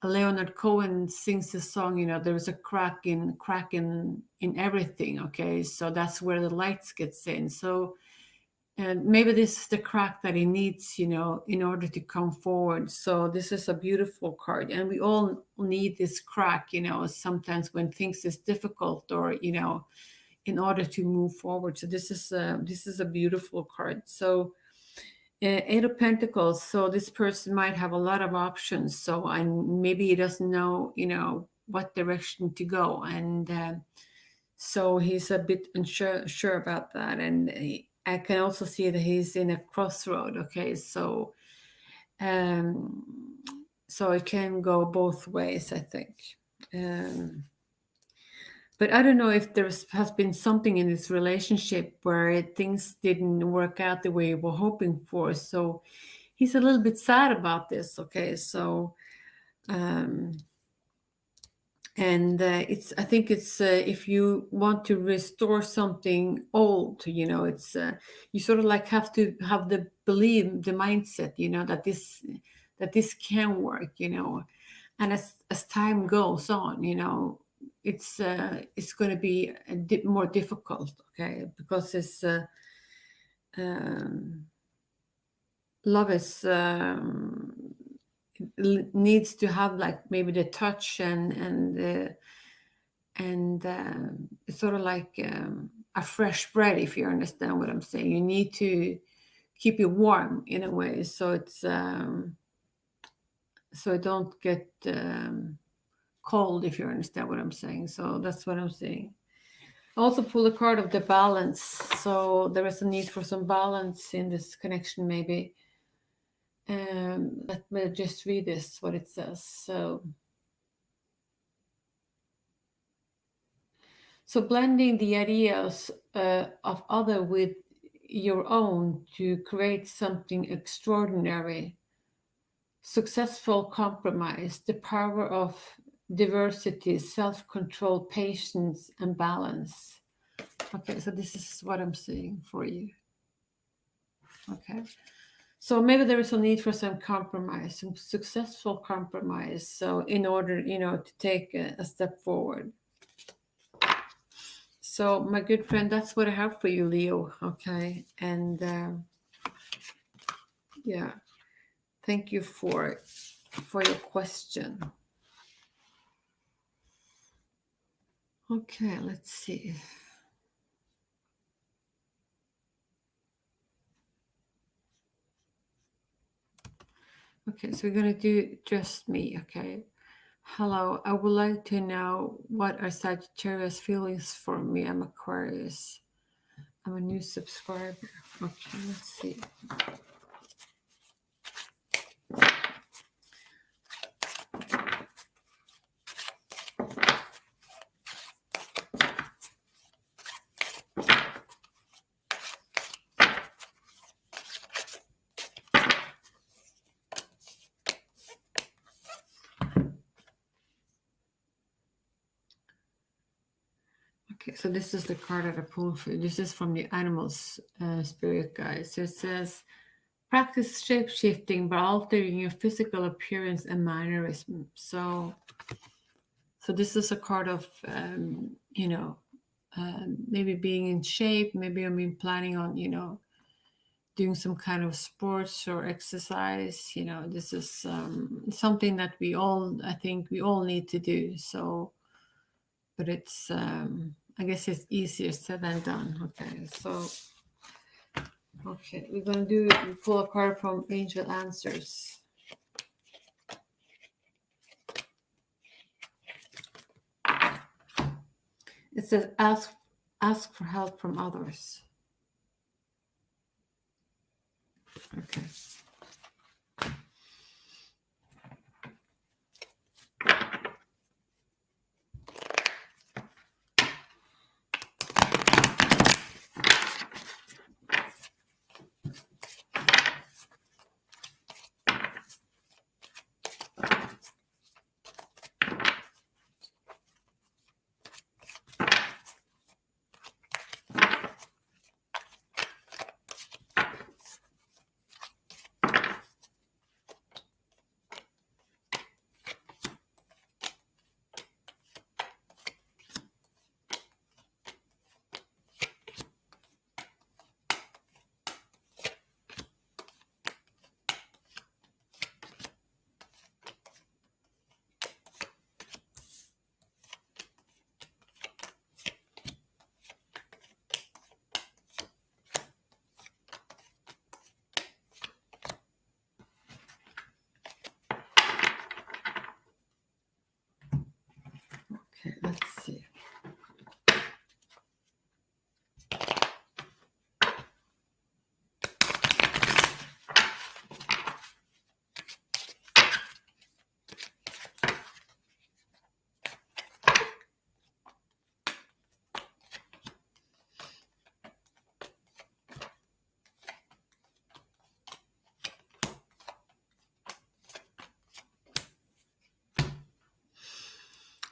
Leonard Cohen sings the song, there is a crack in everything. Okay, so that's where the lights gets in. So and maybe this is the crack that he needs, in order to come forward. So this is a beautiful card, and we all need this crack, sometimes when things is difficult, or in order to move forward. So this is a beautiful card. So Eight of Pentacles. So this person might have a lot of options. So and maybe he doesn't know, what direction to go, and so he's a bit unsure about that. And I can also see that he's in a crossroad. Okay, so so it can go both ways, I think. But I don't know if has been something in this relationship where things didn't work out the way you were hoping for. So he's a little bit sad about this. Okay, so um, and it's I think it's if you want to restore something old, it's you sort of like have to have the belief, the mindset, that this can work, and as time goes on, it's going to be more difficult, okay, because it's um, love is needs to have like maybe the touch and it's sort of like a fresh bread, if you understand what I'm saying. You need to keep it warm in a way, so it's so it don't get cold, if you understand what I'm saying. So that's what I'm saying. I also pull a card of the balance, so there is a need for some balance in this connection, maybe. Let me just read this, what it says. So blending the ideas of other with your own to create something extraordinary. Successful compromise, the power of diversity, self-control, patience, and balance. Okay, so this is what I'm seeing for you. Okay. So maybe there is a need for some compromise, some successful compromise. So in order, to take a step forward. So my good friend, that's what I have for you, Leo. Okay. And yeah, thank you for your question. Okay, let's see. Okay, so we're going to do just me, okay? Hello, I would like to know what are Sagittarius feelings for me. I'm Aquarius. I'm a new subscriber. Okay, let's see. Okay, so this is the card that I pulled for you. This is from the Animals Spirit Guide. So it says, practice shape-shifting by altering your physical appearance and mannerism. So this is a card of, maybe being in shape. Maybe I'm planning on, doing some kind of sports or exercise. This is something that I think we all need to do. So, but it's, I guess it's easier said than done. Okay, so, we're going to pull a card from Angel Answers. It says, ask for help from others. Okay.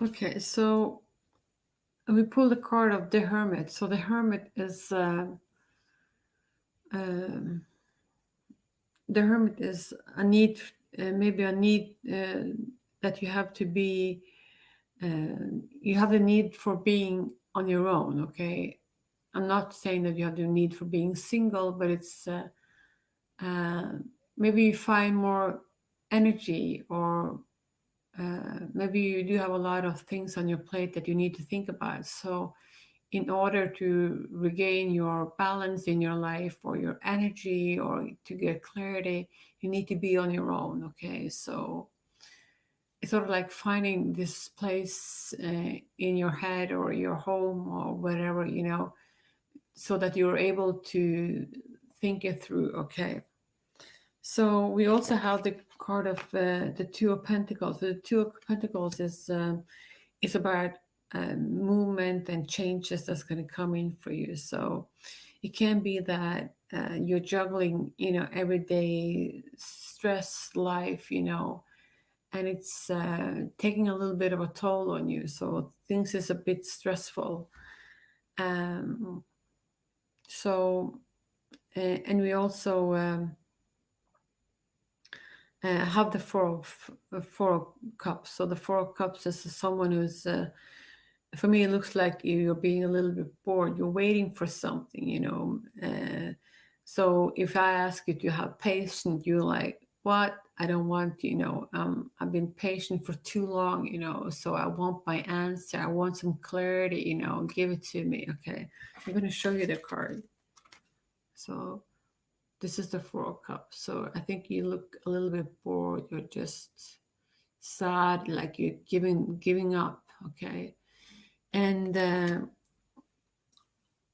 Okay, so we pull the card of the Hermit. So the Hermit is um, the Hermit is a need, maybe a need that you have to be. You have the need for being on your own. Okay, I'm not saying that you have the need for being single, but it's maybe you find more energy, or maybe you do have a lot of things on your plate that you need to think about. So in order to regain your balance in your life, or your energy, or to get clarity, you need to be on your own. Okay, so it's sort of like finding this place in your head or your home or whatever, so that you're able to think it through. Okay, so we also have the card of the Two of Pentacles. The Two of Pentacles is about movement and changes that's going to come in for you. So it can be that you're juggling, everyday stress life, and it's taking a little bit of a toll on you. So things is a bit stressful. Um, so, and we also have the Four of Cups. So the Four of Cups is someone who's, for me, it looks like you're being a little bit bored. You're waiting for something. So if I ask you to have patience, you're like, what? I don't want, I've been patient for too long, so I want my answer. I want some clarity, give it to me. Okay. I'm going to show you the card. So this is the Four of Cups. So I think you look a little bit bored. You're just sad, like you're giving up. Okay. And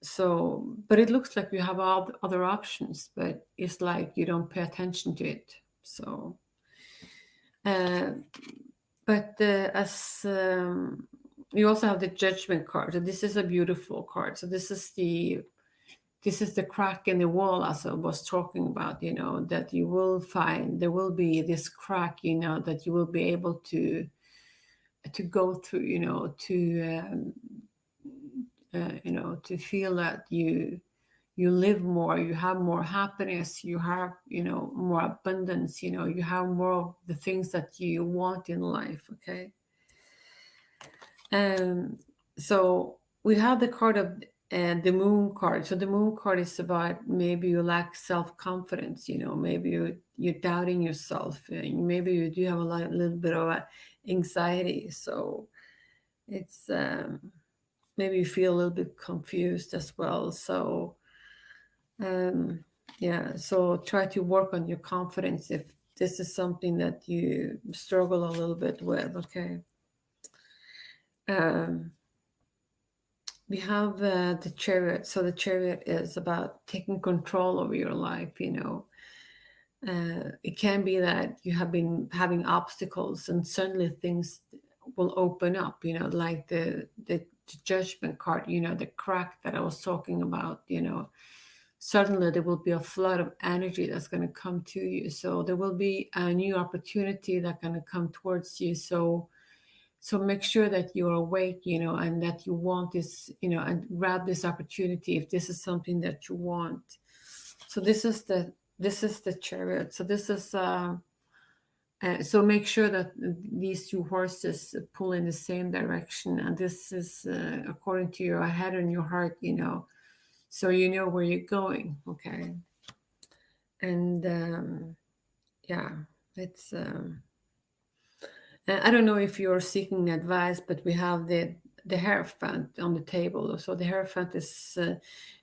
so, but it looks like you have all other options, but it's like you don't pay attention to it. So, uh, but as you also have the Judgment card. So this is a beautiful card. So this is the crack in the wall, as I was talking about. That you will find there will be this crack. That you will be able to go through. To feel that you live more, you have more happiness, you have more abundance, you have more of the things that you want in life. Okay. So we have the card of the Moon card. So the Moon card is about maybe you lack self-confidence, maybe you're doubting yourself, maybe you do have a little bit of anxiety. So it's maybe you feel a little bit confused as well. So yeah, so try to work on your confidence if this is something that you struggle a little bit with. Okay. We have the Chariot. So the Chariot is about taking control over your life. It can be that you have been having obstacles, and suddenly things will open up. Like the Judgment card. The crack that I was talking about. Suddenly there will be a flood of energy that's going to come to you. So there will be a new opportunity that's going to come towards you. So make sure that you're awake, and that you want this, and grab this opportunity if this is something that you want. So this is the Chariot. So this is so make sure that these two horses pull in the same direction, and this is according to your head and your heart, so you know where you're going. Okay. And yeah, it's I don't know if you're seeking advice, but we have the Hierophant on the table. So the Hierophant is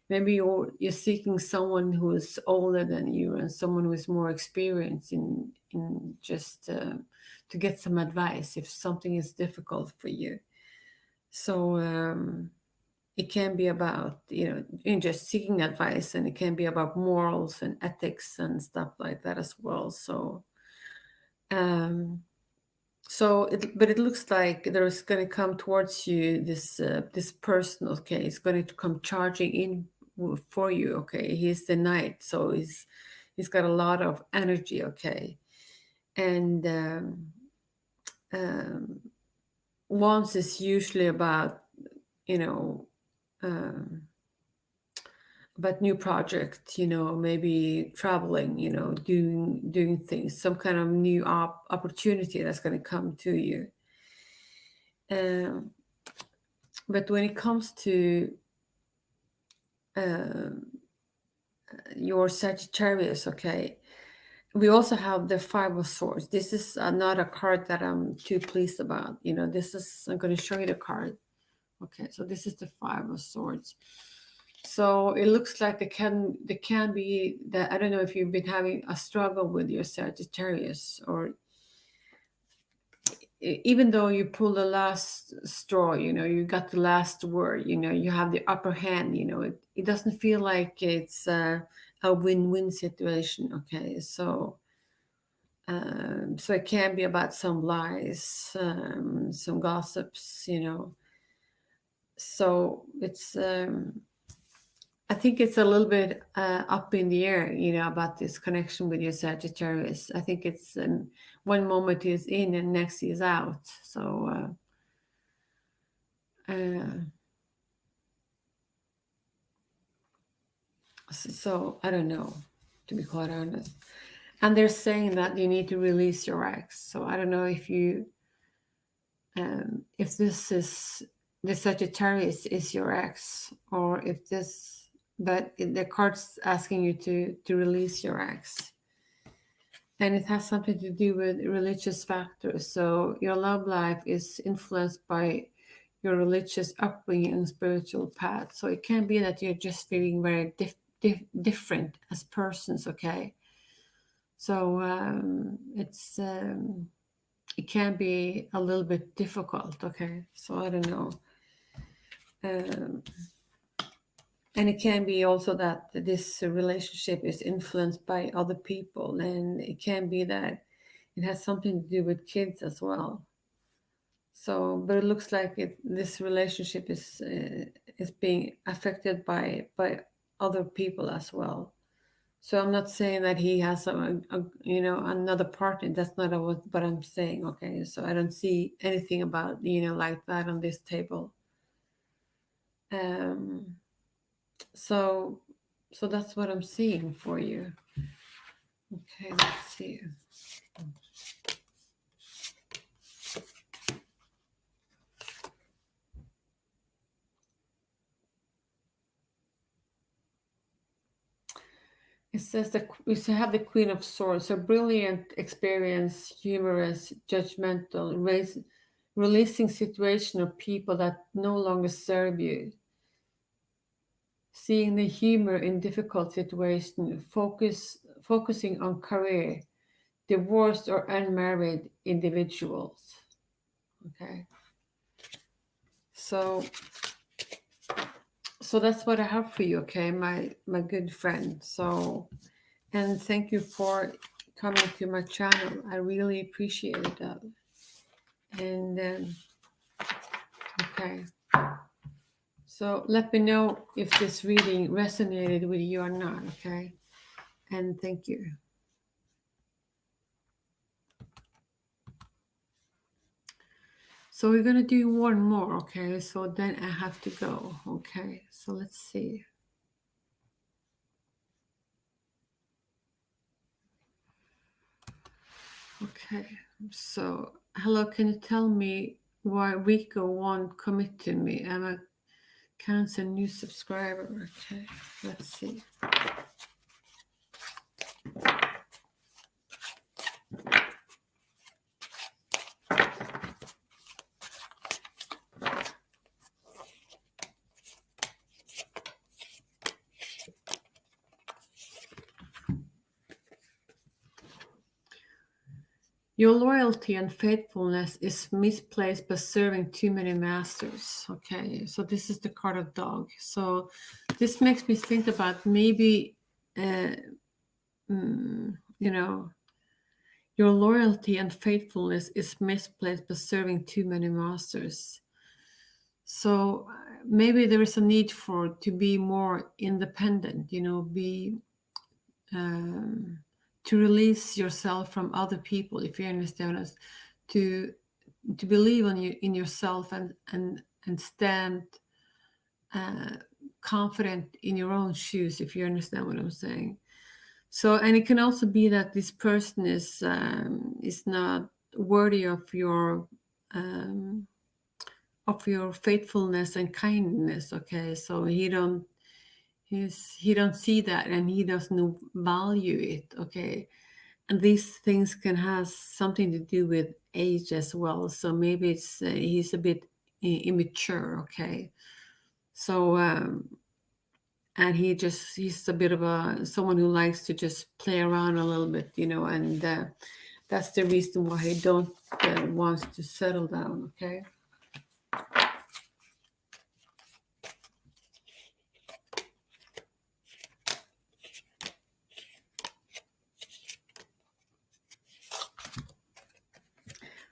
maybe you're seeking someone who is older than you, and someone who is more experienced in just to get some advice if something is difficult for you. So it can be about in just seeking advice, and it can be about morals and ethics and stuff like that as well. So but it looks like there's going to come towards you this person. Okay, it's going to come charging in for you. Okay, he's the Knight, so he's got a lot of energy. Okay. And um, Wands is usually about, you know, um, about new project, maybe traveling, doing things, some kind of new opportunity that's going to come to you. Um, but when it comes to um, your Sagittarius, okay, we also have the Five of Swords. This is not a card that I'm too pleased about. I'm going to show you the card. Okay, so this is the Five of Swords. So it looks like there can be that. I don't know if you've been having a struggle with your Sagittarius, or even though you pull the last straw, you got the last word, you have the upper hand, it doesn't feel like it's a win-win situation. Okay, so it can be about some lies, some gossips, so I think it's a little bit up in the air, about this connection with your Sagittarius. I think it's one moment is in and next is out. So I don't know, to be quite honest. And they're saying that you need to release your ex. So I don't know if this is the Sagittarius is your ex, or if this, but the card's asking you to release your ex. And it has something to do with religious factors. So your love life is influenced by your religious upbringing and spiritual path. So it can be that you're just feeling very different as persons, okay? So it can be a little bit difficult, okay? So I don't know. And it can be also that this relationship is influenced by other people, and it can be that it has something to do with kids as well. So, but it looks like this relationship is being affected by other people as well. So I'm not saying that he has another partner. That's not what I'm saying. Okay, so I don't see anything about like that on this table. Um, so that's what I'm seeing for you. Okay, let's see. It says that we have the Queen of Swords, a brilliant, experienced, humorous, judgmental, releasing situation of people that no longer serve you. Seeing the humor in difficult situations, focusing on career, divorced or unmarried individuals. Okay. So that's what I have for you, okay, my good friend. So, and thank you for coming to my channel. I really appreciate that. And okay, so let me know if this reading resonated with you or not, okay? And thank you. So we're gonna do one more, okay? So then I have to go, okay? So let's see. Okay, so hello, can you tell me why Rico won't commit to me? I'm a Cancer new subscriber. Okay, let's see. Your loyalty and faithfulness is misplaced by serving too many masters. Okay, so this is the card of dog. So this makes me think about maybe, your loyalty and faithfulness is misplaced by serving too many masters. So maybe there is a need to be more independent, be to release yourself from other people, if you understand us, to to believe in yourself and stand confident in your own shoes, if you understand what I'm saying. So, and it can also be that this person is not worthy of your faithfulness and kindness. Okay, so he don't see that, and he doesn't value it. Okay, and these things can have something to do with age as well. So maybe it's he's a bit immature. Okay, so and he's a bit of someone who likes to just play around a little bit, and that's the reason why he don't wants to settle down. Okay.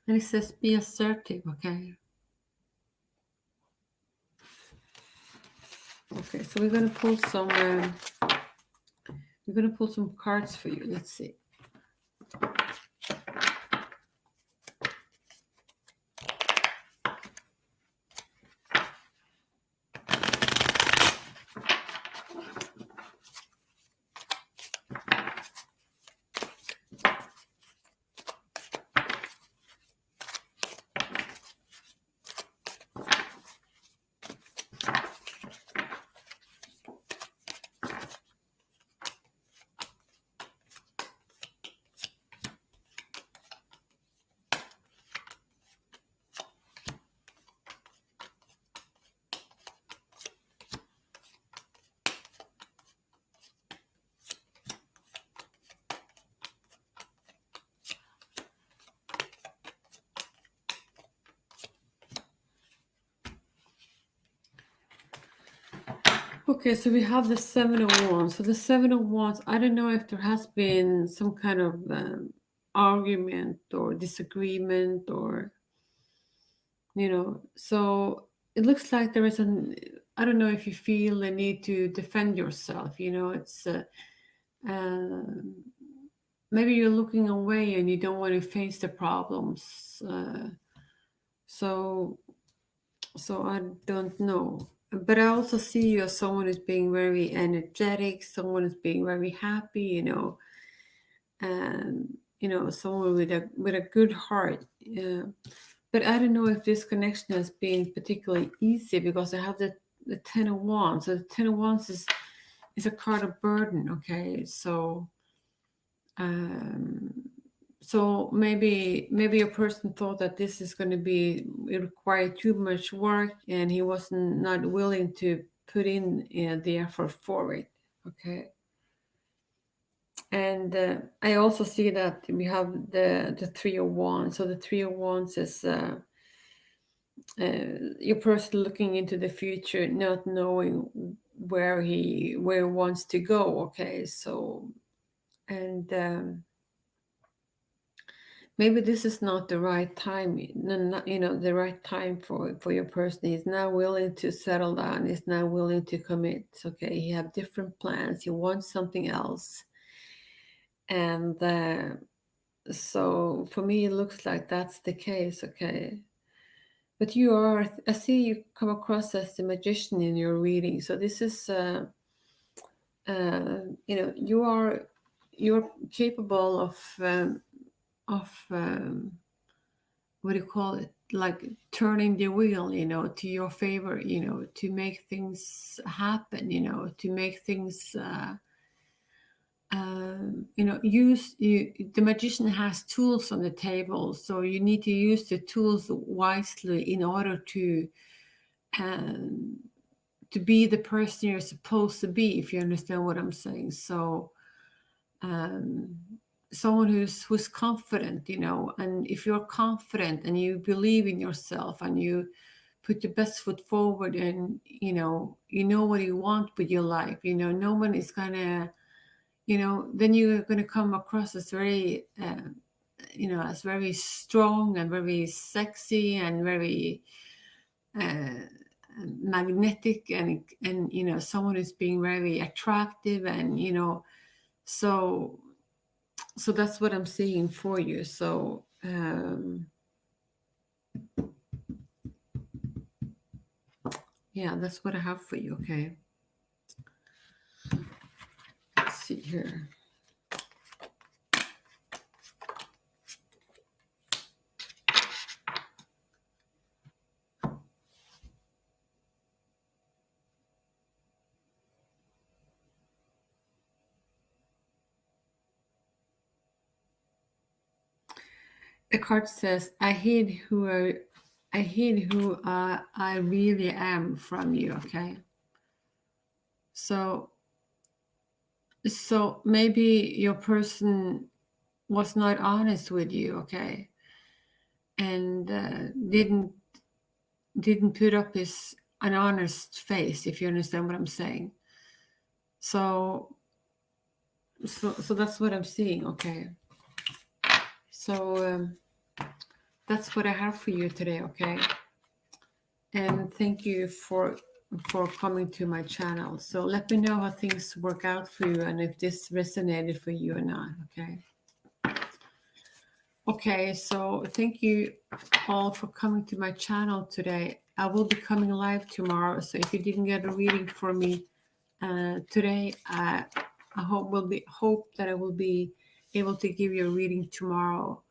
And it says be assertive. Okay. Okay, so we're gonna pull some cards for you. Let's see. Okay, so we have the Seven of Wands. So the Seven of Wands, I don't know if there has been some kind of argument or disagreement, or, so it looks like there is I don't know if you feel the need to defend yourself. It's maybe you're looking away and you don't want to face the problems. So I don't know. But I also see you as someone who's being very energetic, someone who's being very happy, and someone with a good heart. But I don't know if this connection has been particularly easy, because I have the Ten of Wands. So the Ten of Wands is a card of burden. Okay, so so maybe a person thought that this is going to be require too much work, and he was not willing to put in the effort for it. Okay. And I also see that we have the Three of Wands. So the Three of Wands is your person looking into the future, not knowing where he wants to go. Okay, so and maybe this is not the right time, the right time for your person. He's not willing to settle down. He's not willing to commit. Okay, he have different plans. He wants something else, and so for me, it looks like that's the case. Okay, but I see you come across as the magician in your reading. So this is, you're capable of what do you call it, like turning the wheel to your favor, to make things happen, to make things the magician has tools on the table, so you need to use the tools wisely in order to be the person you're supposed to be, if you understand what I'm saying. So someone who's confident, and if you're confident and you believe in yourself and you put your best foot forward, and you know what you want with your life, no one is gonna, then you're gonna come across as very as very strong and very sexy and very magnetic, and someone who's being very attractive, and so that's what I'm seeing for you. So Yeah, that's what I have for you. Okay. Let's see here. The card says, I hid who I really am from you." Okay. So maybe your person was not honest with you. Okay. And didn't put up his an honest face, if you understand what I'm saying. So that's what I'm seeing. Okay. So that's what I have for you today. Okay. And thank you for coming to my channel. So let me know how things work out for you and if this resonated for you or not. Okay. Okay, so thank you all for coming to my channel today. I will be coming live tomorrow. So if you didn't get a reading for me today, I hope that I will be able to give you a reading tomorrow.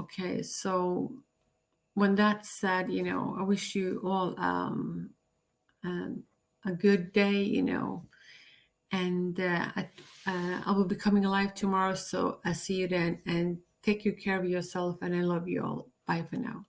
Okay, so when that's said, I wish you all a good day, and I will be coming live tomorrow. So I see you then, and take good care of yourself, and I love you all. Bye for now.